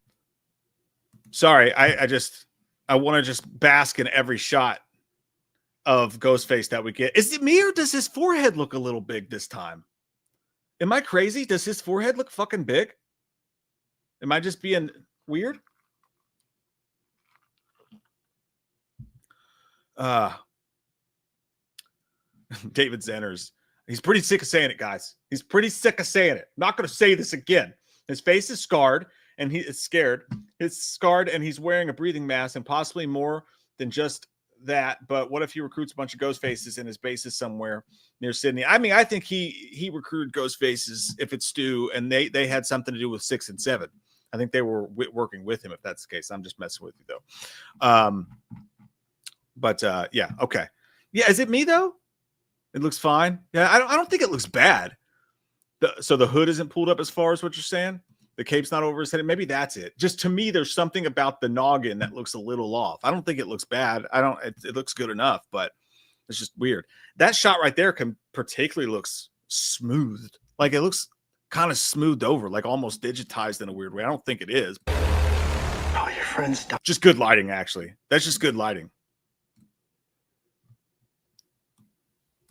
Sorry, I want to just bask in every shot of Ghostface that we get. Is it me or does his forehead look a little big this time? Am I crazy? Does his forehead look fucking big? Am I just being weird? David Zenners. He's pretty sick of saying it, guys. He's pretty sick of saying it. Not going to say this again. His face is scarred and he is scared. It's scarred and he's wearing a breathing mask and possibly more than just that. But what if he recruits a bunch of ghost faces in his bases somewhere near Sydney? I mean, I think he recruited ghost faces if it's Stu, and they had something to do with 6 and 7. I think they were working with him if that's the case. I'm just messing with you though. But yeah, okay. Yeah, is it me though? It looks fine. Yeah, I don't think it looks bad. So the hood isn't pulled up as far as what you're saying. The cape's not over his head. Maybe that's it. Just to me, there's something about the noggin that looks a little off. I don't think it looks bad. It looks good enough, but it's just weird. That shot right there particularly looks smoothed. Like it looks kind of smoothed over, like almost digitized in a weird way. I don't think it is. All your friends died. Just good lighting, actually. That's just good lighting.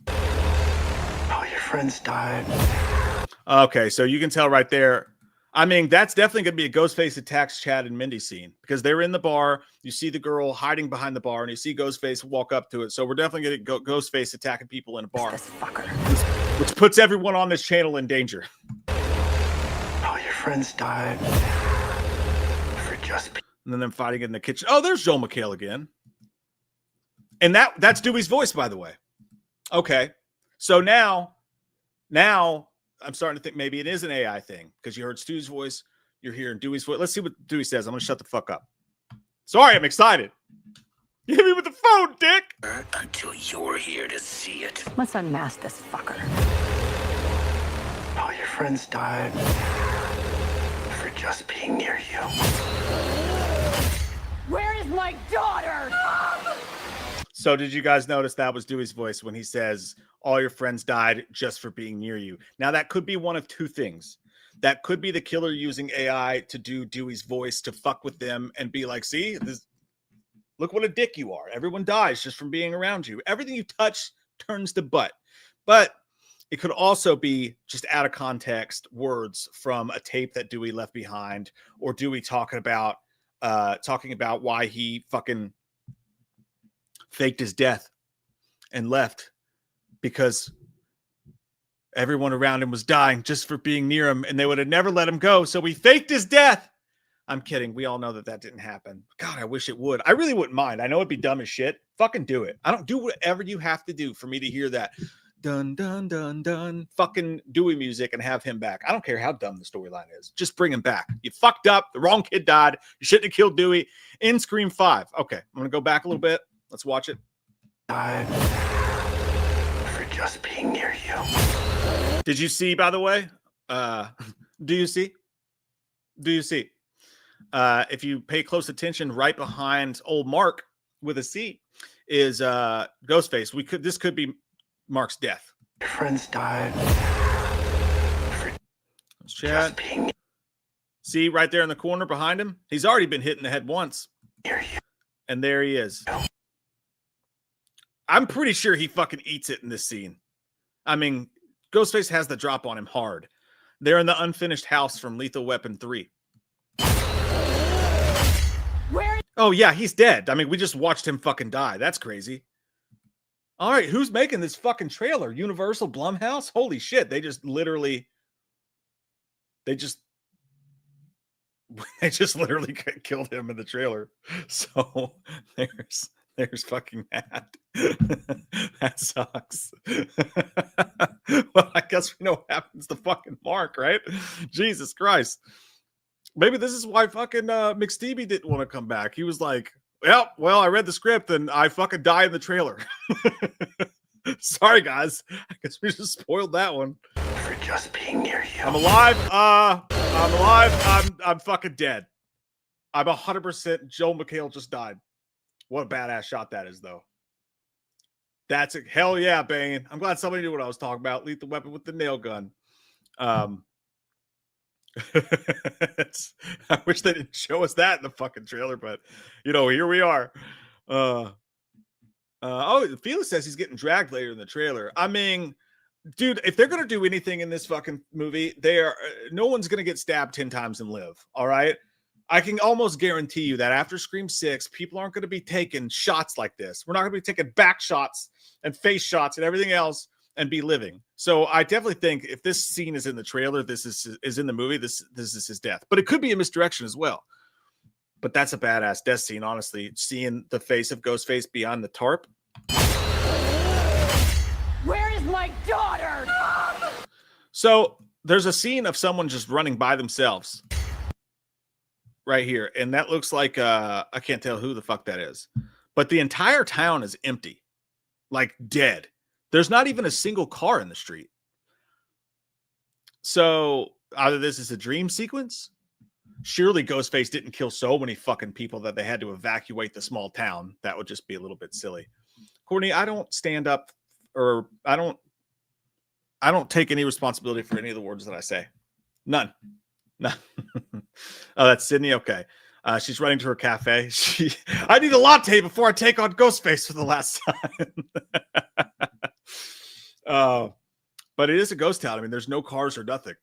All your friends died. Okay, so you can tell right there. I mean, that's definitely going to be a Ghostface attacks Chad and Mindy scene because they're in the bar. You see the girl hiding behind the bar, and you see Ghostface walk up to it. So we're definitely going to go Ghostface attacking people in a bar, This fucker. which puts everyone on this channel in danger. All your friends died for just And then them fighting in the kitchen. Oh, there's Joel McHale again. And that's Dewey's voice, by the way. Okay. So now I'm starting to think maybe it is an AI thing because you heard Stu's voice. You're hearing Dewey's voice. Let's see what Dewey says. I'm going to shut the fuck up. Sorry, I'm excited. You hit me with the phone, dick. Until you're here to see it. Let's unmask this fucker. all your friends died for just being near you. Where is my daughter? So did you guys notice that was Dewey's voice when he says, all your friends died just for being near you? Now, that could be one of two things. That could be the killer using AI to do Dewey's voice to fuck with them and be like, see, look what a dick you are. Everyone dies just from being around you. Everything you touch turns to butt. But it could also be just out of context words from a tape that Dewey left behind, or Dewey talking about why he fucking faked his death and left because everyone around him was dying just for being near him and they would have never let him go. So he faked his death. I'm kidding. We all know that didn't happen. God, I wish it would. I really wouldn't mind. I know it'd be dumb as shit. Fucking do it. I don't do whatever you have to do for me to hear that dun, dun, dun, dun, fucking Dewey music and have him back. I don't care how dumb the storyline is. Just bring him back. You fucked up. The wrong kid died. You shouldn't have killed Dewey in Scream 5. Okay. I'm going to go back a little bit. Let's watch it. Died for just being near you. Did you see, by the way? Do you see? If you pay close attention, right behind old Mark with a C is Ghostface. This could be Mark's death. Your friends died for Chad. just being See right there in the corner behind him? He's already been hit in the head once. near you. And there he is. I'm pretty sure he fucking eats it in this scene. I mean, Ghostface has the drop on him hard. They're in the unfinished house from Lethal Weapon 3. Where? Oh, yeah, he's dead. I mean, we just watched him fucking die. That's crazy. All right, who's making this fucking trailer? Universal, Blumhouse? Holy shit, they just literally killed him in the trailer. So there's fucking that. That sucks. Well, I guess we know what happens to fucking Mark, right? Jesus Christ. Maybe this is why fucking McSteeby didn't want to come back. He was like, well, I read the script and I fucking die in the trailer. Sorry, guys. I guess we just spoiled that one. For just being near you. I'm alive. I'm alive. I'm fucking dead. I'm 100%. Joel McHale just died. What a badass shot that is, though. That's a hell yeah, Bane. I'm glad somebody knew what I was talking about. Lethal Weapon with the nail gun. I wish they didn't show us that in the fucking trailer, but here we are. Felix says he's getting dragged later in the trailer. I mean, dude, if they're gonna do anything in this fucking movie, they are no one's gonna get stabbed 10 times and live. All right. I can almost guarantee you that after Scream 6, people aren't going to be taking shots like this. We're not going to be taking back shots and face shots and everything else and be living. So I definitely think if this scene is in the trailer, this is in the movie, this is his death. But it could be a misdirection as well. But that's a badass death scene, honestly. Seeing the face of Ghostface beyond the tarp. Where is my daughter? So there's a scene of someone just running by themselves right here. And that looks like, I can't tell who the fuck that is. But the entire town is empty. Like dead. There's not even a single car in the street. So either this is a dream sequence. Surely Ghostface didn't kill so many fucking people that they had to evacuate the small town. That would just be a little bit silly. Courtney, I don't stand up or I don't take any responsibility for any of the words that I say. None. Oh, that's Sydney. Okay. She's running to her cafe. I need a latte before I take on Ghostface for the last time. But it is a ghost town. I mean, there's no cars or nothing.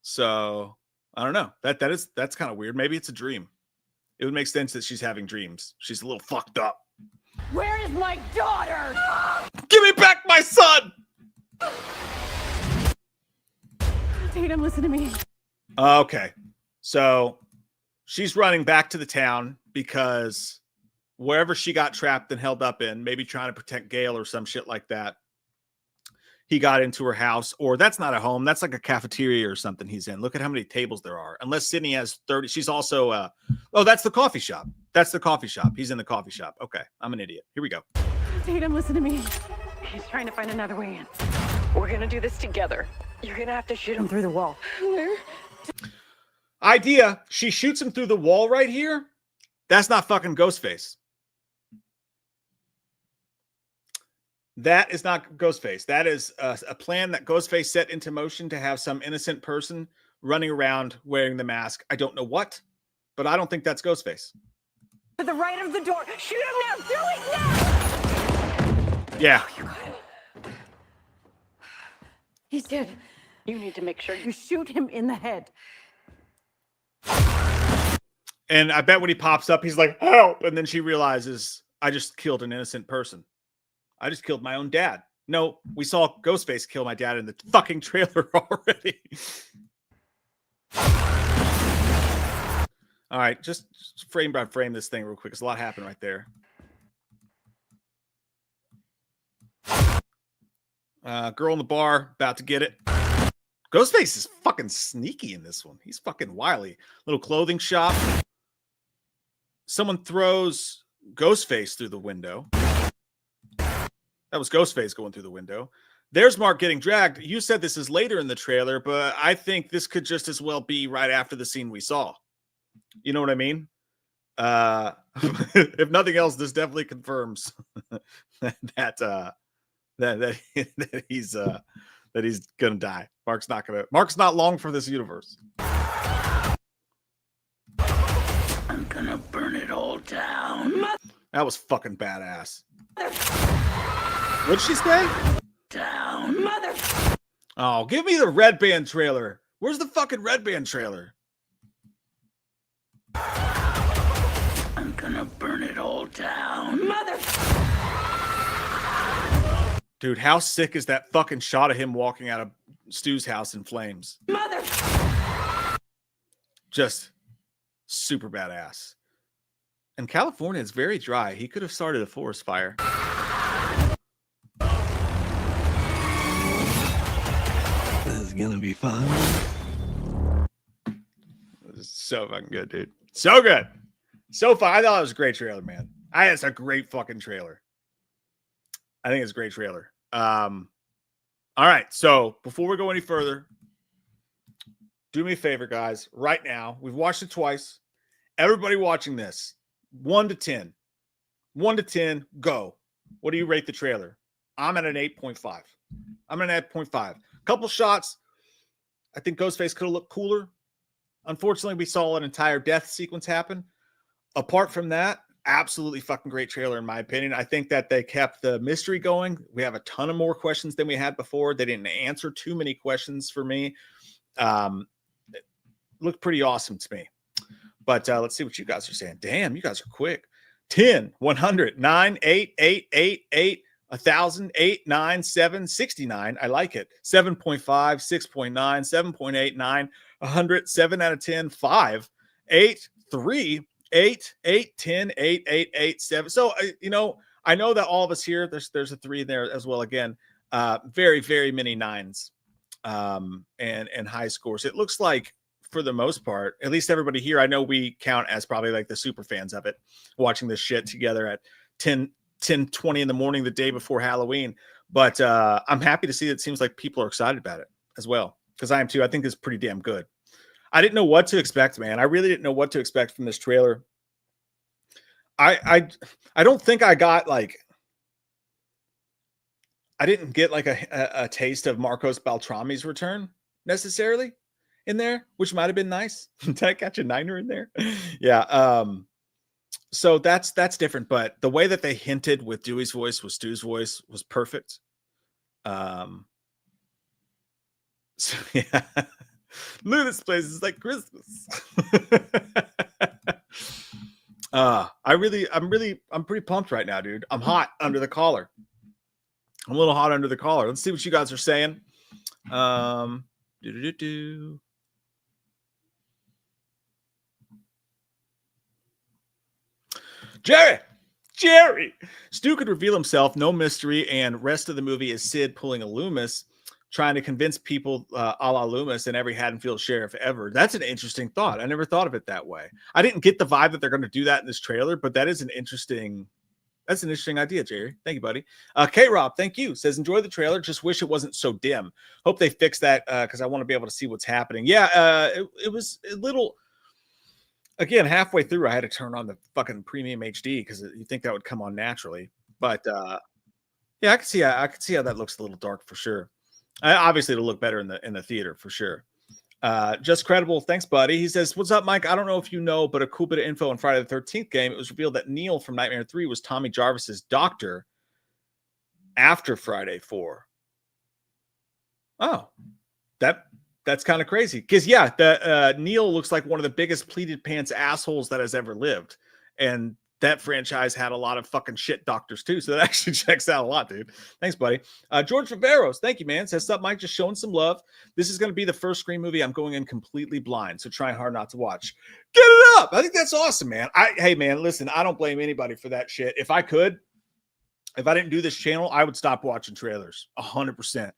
So I don't know. That's kind of weird. Maybe it's a dream. It would make sense that she's having dreams. She's a little fucked up. Where is my daughter? Give me back my son. Tatum, listen to me. Okay. So she's running back to the town because wherever she got trapped and held up in, maybe trying to protect Gail or some shit like that, he got into her house. Or that's not a home. That's like a cafeteria or something he's in. Look at how many tables there are. Unless Sydney has 30. She's also, oh, that's the coffee shop. That's the coffee shop. He's in the coffee shop. Okay. I'm an idiot. Here we go. Tatum, listen to me. He's trying to find another way in. We're going to do this together. You're going to have to shoot him through the wall. Where? Idea. She shoots him through the wall right here. That's not fucking Ghostface. That is not Ghostface. That is a plan that Ghostface set into motion to have some innocent person running around wearing the mask. I don't know what, but I don't think that's Ghostface. To the right of the door. Shoot him now. Do it now. Yeah. Oh, you got him. He's dead. You need to make sure you shoot him in the head. And I bet when he pops up, he's like, help. And then she realizes, I just killed an innocent person. I just killed my own dad. No, we saw Ghostface kill my dad in the fucking trailer already. All right, just frame by frame this thing real quick. There's a lot happened right there. Girl in the bar, about to get it. Ghostface is fucking sneaky in this one. He's fucking wily. Little clothing shop. Someone throws Ghostface through the window. That was Ghostface going through the window. There's Mark getting dragged. You said this is later in the trailer, but I think this could just as well be right after the scene we saw. You know what I mean? If nothing else, this definitely confirms that he's gonna die. Mark's not long for this universe. I'm gonna burn it all down. That was fucking badass. What'd she say? Down. Mother. Oh, give me the Red Band trailer. Where's the fucking Red Band trailer? I'm gonna burn it all down. Mother. Dude, how sick is that fucking shot of him walking out of Stu's house in flames? Mother. Just super badass. And California is very dry. He could have started a forest fire. This is gonna be fun. This is so fucking good, dude. So good. So fun. I thought it was a great trailer, man. It's a great fucking trailer. I think it's a great trailer. All right. So before we go any further, do me a favor, guys. Right now, we've watched it twice. Everybody watching this, 1 to 10. 1 to 10, go. What do you rate the trailer? I'm at an 8.5. I'm at an 8.5. Couple shots. I think Ghostface could have looked cooler. Unfortunately, we saw an entire death sequence happen. Apart from that, absolutely fucking great trailer, in my opinion. I think that they kept the mystery going. We have a ton of more questions than we had before. They didn't answer too many questions for me. It looked pretty awesome to me. But let's see what you guys are saying. Damn, you guys are quick. 10, 100, 9, 8, 8, 8, 8, 1,000, 8, 9, 7, 69. I like it. 7.5, 6.9, 7.8, 9, 100, 7 out of 10, 5, 8, 3, 8, 8, 10, 8, 8, 8, 7. So, you know, I know that all of us here, there's a 3 there as well. Again, very, very many 9s and high scores. It looks like, for the most part, at least everybody here, I know we count as probably like the super fans of it, watching this shit together at 10, 20 in the morning the day before Halloween. But I'm happy to see that it seems like people are excited about it as well, because I am too. I think it's pretty damn good. I didn't know what to expect, man. I really didn't know what to expect from this trailer. I don't think I got like, I didn't get like a taste of Marcos Beltrami's return necessarily in there, which might have been nice. Did I catch a 9er in there? Yeah. So that's different, but the way that they hinted with Dewey's voice, with Stu's voice, was perfect. So yeah. Look, this place is like Christmas. I'm pretty pumped right now, dude. I'm hot under the collar. I'm a little hot under the collar. Let's see what you guys are saying. Jerry. Stu could reveal himself, no mystery, and rest of the movie is Sid pulling a Loomis, trying to convince people a la Loomis and every Haddonfield sheriff ever. That's an interesting thought. I never thought of it that way. I didn't get the vibe that they're going to do that in this trailer, but that's an interesting idea, Jerry. Thank you, buddy. K-Rob, thank you. Says, enjoy the trailer. Just wish it wasn't so dim. Hope they fix that because I want to be able to see what's happening. Yeah, it was a little... Again, halfway through, I had to turn on the fucking premium HD because you think that would come on naturally. But yeah, I can see how that looks a little dark for sure. Obviously, it'll look better in the theater for sure. Just Credible, thanks, buddy. He says, "What's up, Mike? I don't know if you know, but a cool bit of info on Friday the 13th game. It was revealed that Neil from Nightmare 3 was Tommy Jarvis's doctor after Friday 4. Oh, that's kind of crazy. Because, yeah, Neil looks like one of the biggest pleated pants assholes that has ever lived. And that franchise had a lot of fucking shit doctors, too. So that actually checks out a lot, dude. Thanks, buddy. George Riveros, thank you, man. Says, "Sup, Mike? Just showing some love. This is going to be the first Scream movie I'm going in completely blind, so trying hard not to watch. Get it up!" I think that's awesome, man. Hey, man, listen, I don't blame anybody for that shit. If I didn't do this channel, I would stop watching trailers 100%.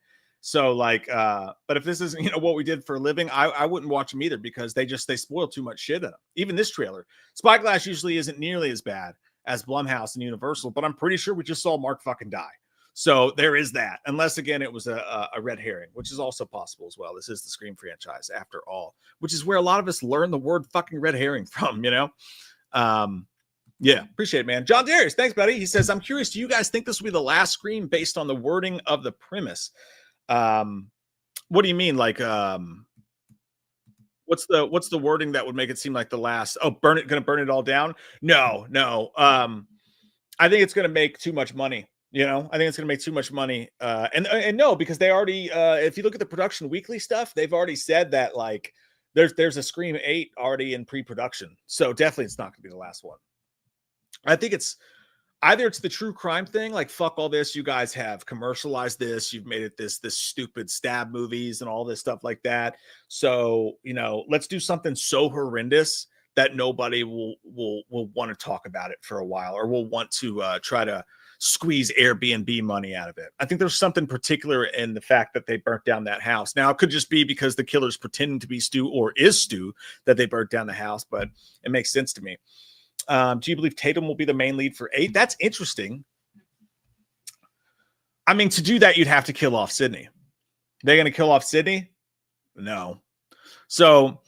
So like, but if this isn't, what we did for a living, I wouldn't watch them either because they spoil too much shit in them. Even this trailer, Spyglass usually isn't nearly as bad as Blumhouse and Universal, but I'm pretty sure we just saw Mark fucking die. So there is that, unless again, it was a red herring, which is also possible as well. This is the Scream franchise after all, which is where a lot of us learn the word fucking red herring from, Yeah, appreciate it, man. John Darius, thanks, buddy. He says, "I'm curious, do you guys think this will be the last Scream based on the wording of the premise?" What do you mean? Like, what's the wording that would make it seem like the last? Oh, gonna burn it all down? No. I think it's gonna make too much money. I think it's gonna make too much money. And no, because they already, if you look at the Production Weekly stuff, they've already said that like there's a Scream 8 already in pre-production. So definitely, it's not gonna be the last one. I think it's either it's the true crime thing, like fuck all this, you guys have commercialized this, you've made it this stupid stab movies and all this stuff like that. So, let's do something so horrendous that nobody will want to talk about it for a while, or will want to try to squeeze Airbnb money out of it. I think there's something particular in the fact that they burnt down that house. Now, it could just be because the killer's pretending to be Stu or is Stu that they burnt down the house, but it makes sense to me. Do you believe Tatum will be the main lead for 8? That's interesting. I mean, to do that, you'd have to kill off Sydney. They're going to kill off Sydney? No. So,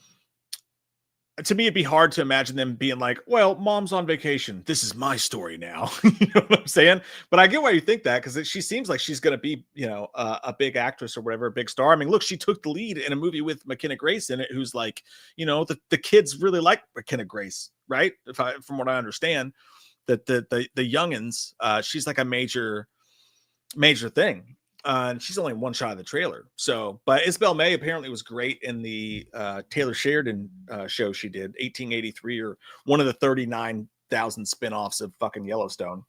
to me, it'd be hard to imagine them being like, well, mom's on vacation. This is my story now. You know what I'm saying? But I get why you think that, because she seems like she's going to be, a big actress or whatever, a big star. I mean, look, she took the lead in a movie with McKenna Grace in it, who's like, the kids really like McKenna Grace, right? From what I understand. the youngins. She's like a major thing. And she's only one shot of the trailer. So, but Isabel May apparently was great in the Taylor Sheridan show she did, 1883, or one of the 39,000 spinoffs of fucking Yellowstone.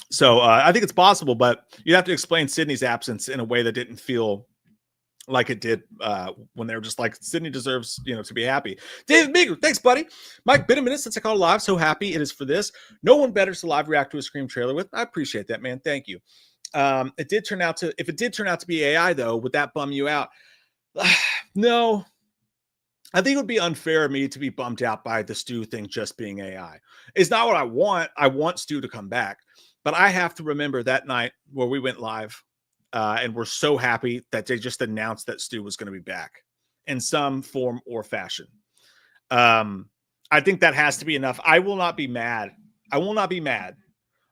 So I think it's possible, but you have to explain Sydney's absence in a way that didn't feel like it did when they were just like, Sydney deserves, to be happy. David Meager, thanks, buddy. Mike, been a minute since I called live. So happy it is for this. No one better to live react to a Scream trailer with. I appreciate that, man. Thank you. If it did turn out to be AI, though, would that bum you out? No. I think it would be unfair of me to be bummed out by the Stu thing just being AI. It's not what I want. I want Stu to come back. But I have to remember that night where we went live, and we're so happy that they just announced that Stu was going to be back in some form or fashion. I think that has to be enough. I will not be mad. I will not be mad.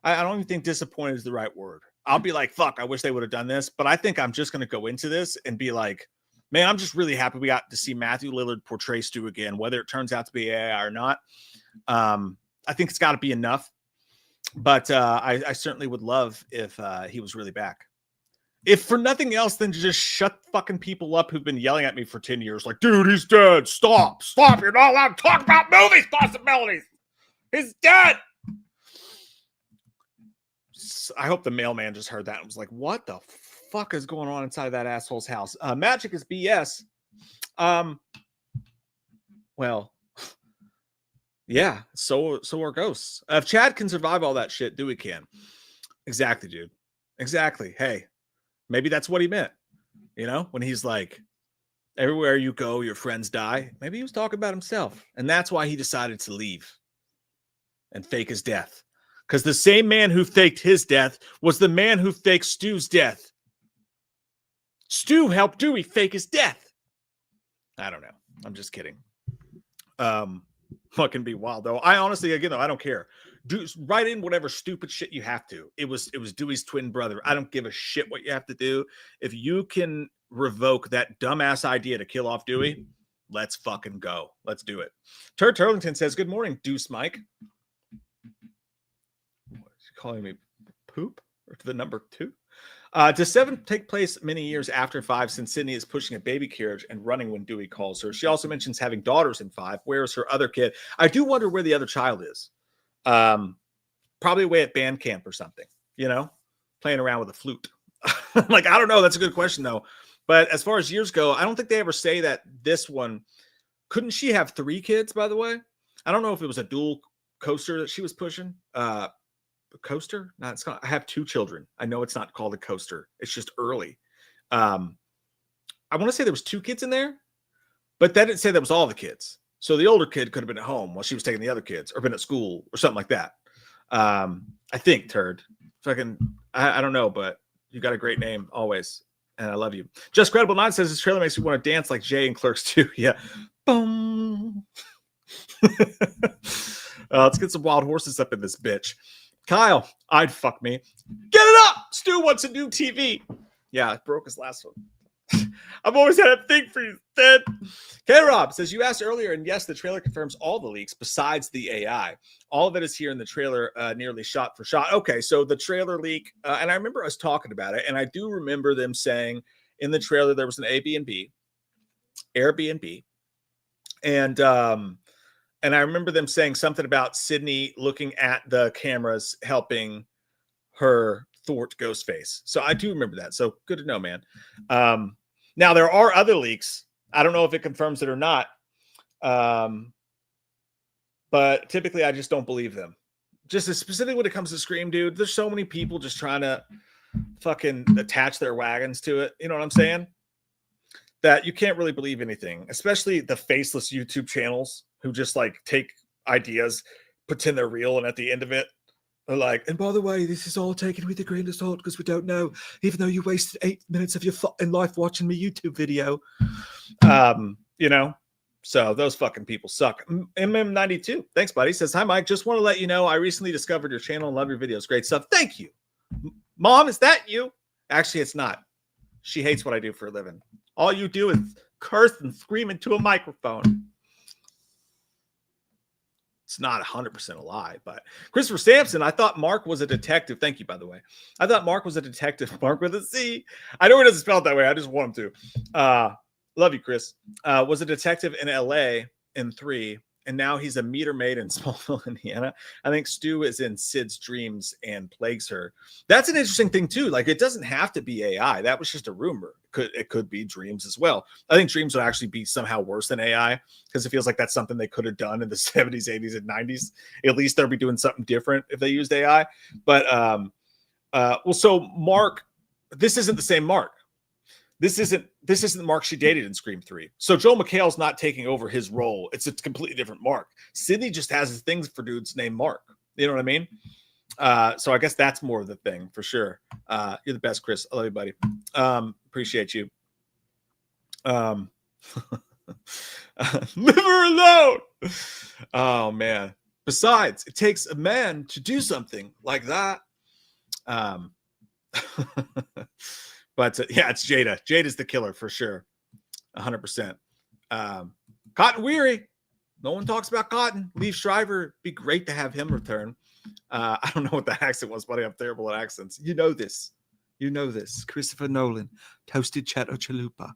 I don't even think disappointed is the right word. I'll be like, fuck, I wish they would have done this. But I think I'm just going to go into this and be like, man, I'm just really happy we got to see Matthew Lillard portray Stu again, whether it turns out to be AI or not. I think it's got to be enough. But I certainly would love if he was really back. If for nothing else than to just shut fucking people up who've been yelling at me for 10 years. Like, dude, he's dead. Stop. You're not allowed to talk about movies possibilities. He's dead. I hope the mailman just heard that and was like, what the fuck is going on inside that asshole's house? Magic is BS. Well, yeah, so are ghosts. If Chad can survive all that shit, Dewey can. Exactly, dude. Exactly. Hey, maybe that's what he meant. When he's like, everywhere you go, your friends die. Maybe he was talking about himself. And that's why he decided to leave and fake his death. Because the same man who faked his death was the man who faked Stu's death. Stu helped Dewey fake his death. I don't know. I'm just kidding. Fucking be wild though. I honestly, again, though, I don't care. Write in whatever stupid shit you have to. It was Dewey's twin brother. I don't give a shit what you have to do. If you can revoke that dumbass idea to kill off Dewey, let's fucking go. Let's do it. Turd Turlington says, good morning, Deuce Mike. What is he calling me? Poop? Or to the number 2? Does 7 take place many years after 5, since Sydney is pushing a baby carriage and running when Dewey calls her? She also mentions having daughters in 5. Where is her other kid? I do wonder where the other child is. Probably away at band camp or something, playing around with a flute. Like, I don't know. That's a good question, though. But as far as years go, I don't think they ever say that this one. Couldn't she have 3 kids, by the way? I don't know if it was a dual coaster that she was pushing. Coaster? No, it's not. I have 2 children. I know it's not called a coaster. It's just early. I want to say there was 2 kids in there, but that didn't say that was all the kids. So the older kid could have been at home while she was taking the other kids, or been at school or something like that. I think, Turd. I don't know, but you got a great name always, and I love you. Just Credible 9 says this trailer makes me want to dance like Jay and Clerks 2. Yeah. Boom. Let's get some wild horses up in this bitch. Kyle, I'd fuck me. Get it up! Stu wants a new TV. Yeah, I broke his last one. I've always had a thing for you, Ted. K-Rob says, you asked earlier, and yes, the trailer confirms all the leaks besides the AI. All of it is here in the trailer, nearly shot for shot. Okay, so the trailer leak, and I remember us talking about it, and I do remember them saying in the trailer there was an Airbnb, and I remember them saying something about Sydney looking at the cameras, helping her thwart Ghostface. So I do remember that. So good to know, man. Now there are other leaks. I don't know if it confirms it or not. But typically I just don't believe them. Just specifically when it comes to Scream, dude, there's so many people just trying to fucking attach their wagons to it. You know what I'm saying? That you can't really believe anything, especially the faceless YouTube channels who just like take ideas, pretend they're real, and at the end of it, they're like, and by the way, this is all taken with a grain of salt because we don't know, even though you wasted 8 minutes of your fucking life watching my YouTube video. So those fucking people suck. MM92, thanks, buddy. Says, hi, Mike. Just want to let you know I recently discovered your channel and love your videos. Great stuff. Thank you. Mom, is that you? Actually, it's not. She hates what I do for a living. All you do is curse and scream into a microphone. It's not 100% a lie, but Christopher Sampson, I thought Mark was a detective. Thank you, by the way. I thought Mark was a detective. Mark with a C. I know he doesn't spell it that way. I just want him to. Love you, Chris. Was a detective in LA in 3, and now he's a meter maid in Smallville, Indiana. I think Stu is in Sid's dreams and plagues her. That's an interesting thing, too. Like, it doesn't have to be AI. That was just a rumor. It could be dreams as well. I think dreams would actually be somehow worse than AI because it feels like that's something they could have done in the 70s, 80s, and 90s. At least they'll be doing something different if they used AI. But, well, so Mark, this isn't the same Mark. This isn't the Mark she dated in Scream 3. So Joel McHale's not taking over his role. It's a completely different Mark. Sidney just has things for dudes named Mark. You know what I mean? So I guess that's more of the thing for sure. You're the best, Chris. I love you, buddy. Appreciate you. Leave her alone. Oh man. Besides, it takes a man to do something like that. But yeah, it's Jada. Jada's the killer for sure. 100%. Cotton Weary. No one talks about Cotton. Liev Schreiber. Be great to have him return. I don't know what the accent was, buddy. I'm terrible at accents. You know this. You know this. Christopher Nolan. Toasted Cheddar Chalupa.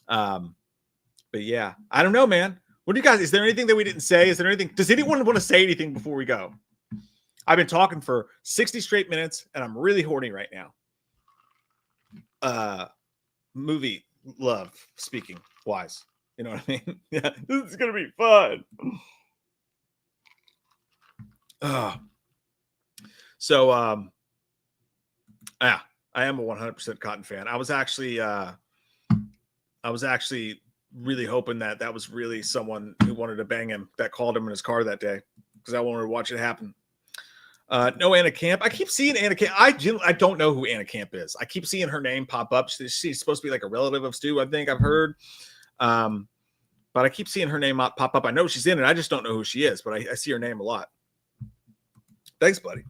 But yeah, I don't know, man. What do you guys, is there anything that we didn't say? Is there anything, does anyone want to say anything before we go? I've been talking for 60 straight minutes and I'm really horny right now. Movie love speaking wise. You know what I mean? Yeah, this is going to be fun. So, yeah, I am a 100% Cotton fan. I was actually really hoping that was really someone who wanted to bang him that called him in his car that day because I wanted to watch it happen. No Anna Camp. I keep seeing Anna Camp. I don't know who Anna Camp is. I keep seeing her name pop up. She's supposed to be like a relative of Stu, I think I've heard. But I keep seeing her name pop up. I know she's in it. I just don't know who she is, but I see her name a lot. Thanks, buddy.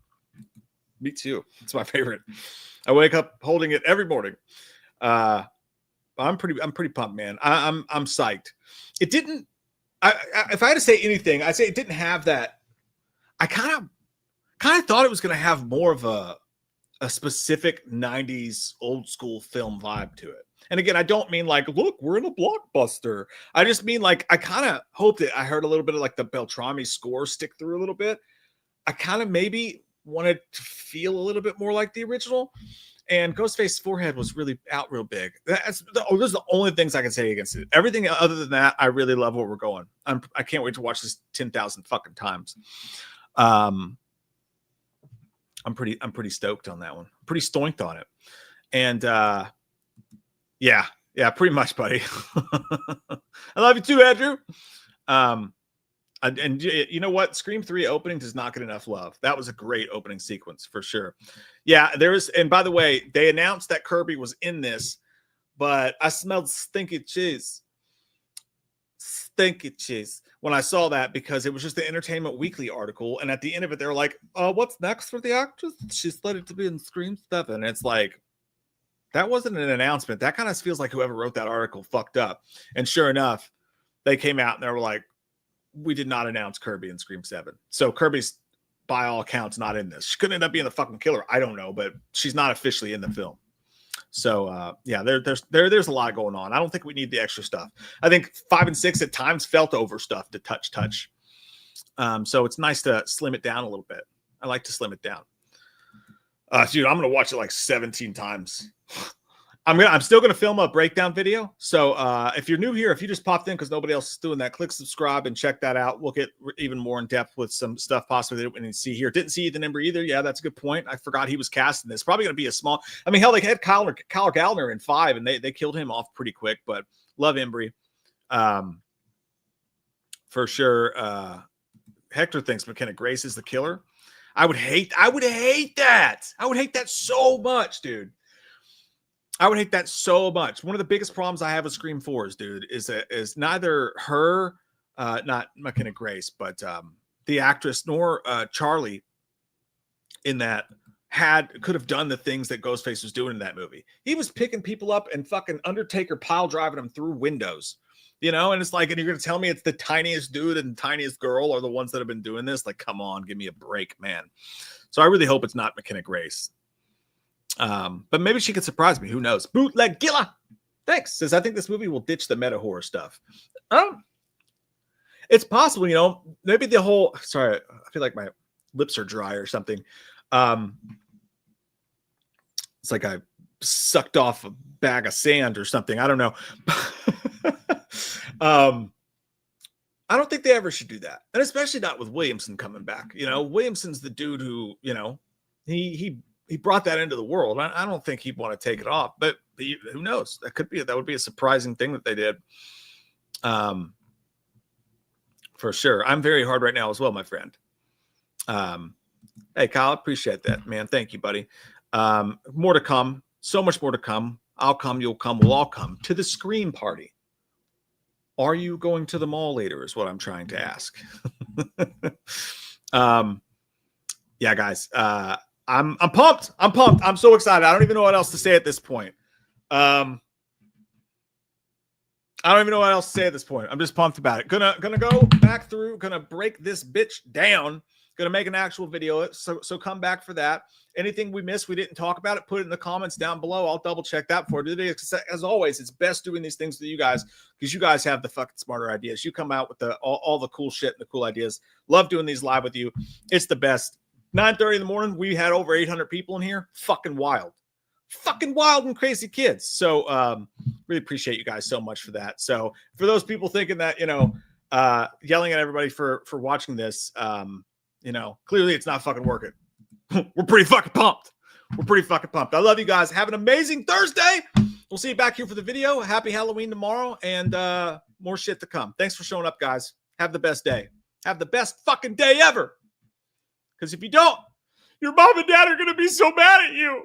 Me too. It's my favorite. I wake up holding it every morning. I'm pretty pumped, man. I'm psyched. It didn't. If I had to say anything, I'd say it didn't have that. I kind of thought it was going to have more of a specific 90s old school film vibe to it. And again, I don't mean like, look, we're in a blockbuster. I just mean like, I kind of hoped that I heard a little bit of like the Beltrami score stick through a little bit. I kind of maybe wanted to feel a little bit more like the original. And Ghostface's forehead was really out real big. Those are the only things I can say against it. Everything other than that, I really love where we're going. I can't wait to watch this 10,000 fucking times. I'm pretty stoked on that one. Pretty stoinked on it. And yeah, pretty much, buddy. I love you too, Andrew. And you know what? Scream 3 opening does not get enough love. That was a great opening sequence for sure. Yeah, and by the way, they announced that Kirby was in this, but I smelled stinky cheese. Stinky cheese when I saw that because it was just the Entertainment Weekly article. And at the end of it, they're like, what's next for the actress? She's slated to be in Scream 7. And it's like, that wasn't an announcement. That kind of feels like whoever wrote that article fucked up. And sure enough, they came out and they were like, we did not announce Kirby in Scream 7. So Kirby's, by all accounts, not in this. She could end up being the fucking killer. I don't know, but she's not officially in the film. So yeah, there's a lot going on. I don't think we need the extra stuff. I think 5 and 6 at times felt overstuffed to touch. So it's nice to slim it down a little bit. I like to slim it down. Dude, I'm gonna watch it like 17 times. I'm still going to film a breakdown video. So if you're new here, if you just popped in because nobody else is doing that, click subscribe and check that out. We'll get even more in depth with some stuff possibly that we didn't see here. Didn't see Ethan Embry either. Yeah, that's a good point. I forgot he was cast in this. Probably going to be a small. I mean, hell, they had Kyle Gallner in 5, and they killed him off pretty quick. But love Embry, for sure. Hector thinks McKenna Grace is the killer. I would hate that. I would hate that so much, dude. I would hate that so much. One of the biggest problems I have with Scream 4s, dude, is neither her, not McKenna Grace, but the actress nor Charlie in that could have done the things that Ghostface was doing in that movie. He was picking people up and fucking Undertaker pile driving them through windows. you know, and it's like, and you're going to tell me it's the tiniest dude and tiniest girl are the ones that have been doing this. Like, come on, give me a break, man. So I really hope it's not McKenna Grace. But maybe she could surprise me. Who knows? Bootleg Gilla. Thanks. Says, I think this movie will ditch the meta horror stuff. It's possible, you know, maybe the whole, sorry, I feel like my lips are dry or something. It's like I sucked off a bag of sand or something. I don't know. I don't think they ever should do that. And especially not with Williamson coming back. You know, Williamson's the dude who, you know, he brought that into the world. I don't think he'd want to take it off, but who knows? That would be a surprising thing that they did. For sure. I'm very hard right now as well, my friend. Hey, Kyle, appreciate that, man. Thank you, buddy. More to come. So much more to come. I'll come, you'll come, we'll all come to the Scream Party. Are you going to the mall later is what I'm trying to ask. Yeah, guys. I'm pumped. I'm pumped. I'm so excited. I don't even know what else to say at this point. I don't even know what else to say at this point. I'm just pumped about it. Gonna go back through, gonna break this bitch down, gonna make an actual video. So come back for that. Anything we missed, we didn't talk about it, put it in the comments down below. I'll double check that for you. As always, it's best doing these things with you guys because you guys have the fucking smarter ideas. You come out with all the cool shit and the cool ideas. Love doing these live with you. It's the best. 9:30 in the morning, we had over 800 people in here. Fucking wild and crazy kids. So really appreciate you guys so much for that. So for those people thinking that, you know, yelling at everybody for watching this, you know, clearly it's not fucking working. We're pretty fucking pumped. I love you guys. Have an amazing Thursday. We'll see you back here for the video. Happy Halloween tomorrow and more shit to come. Thanks for showing up, guys. Have the best day. Have the best fucking day ever. Because if you don't, your mom and dad are going to be so mad at you.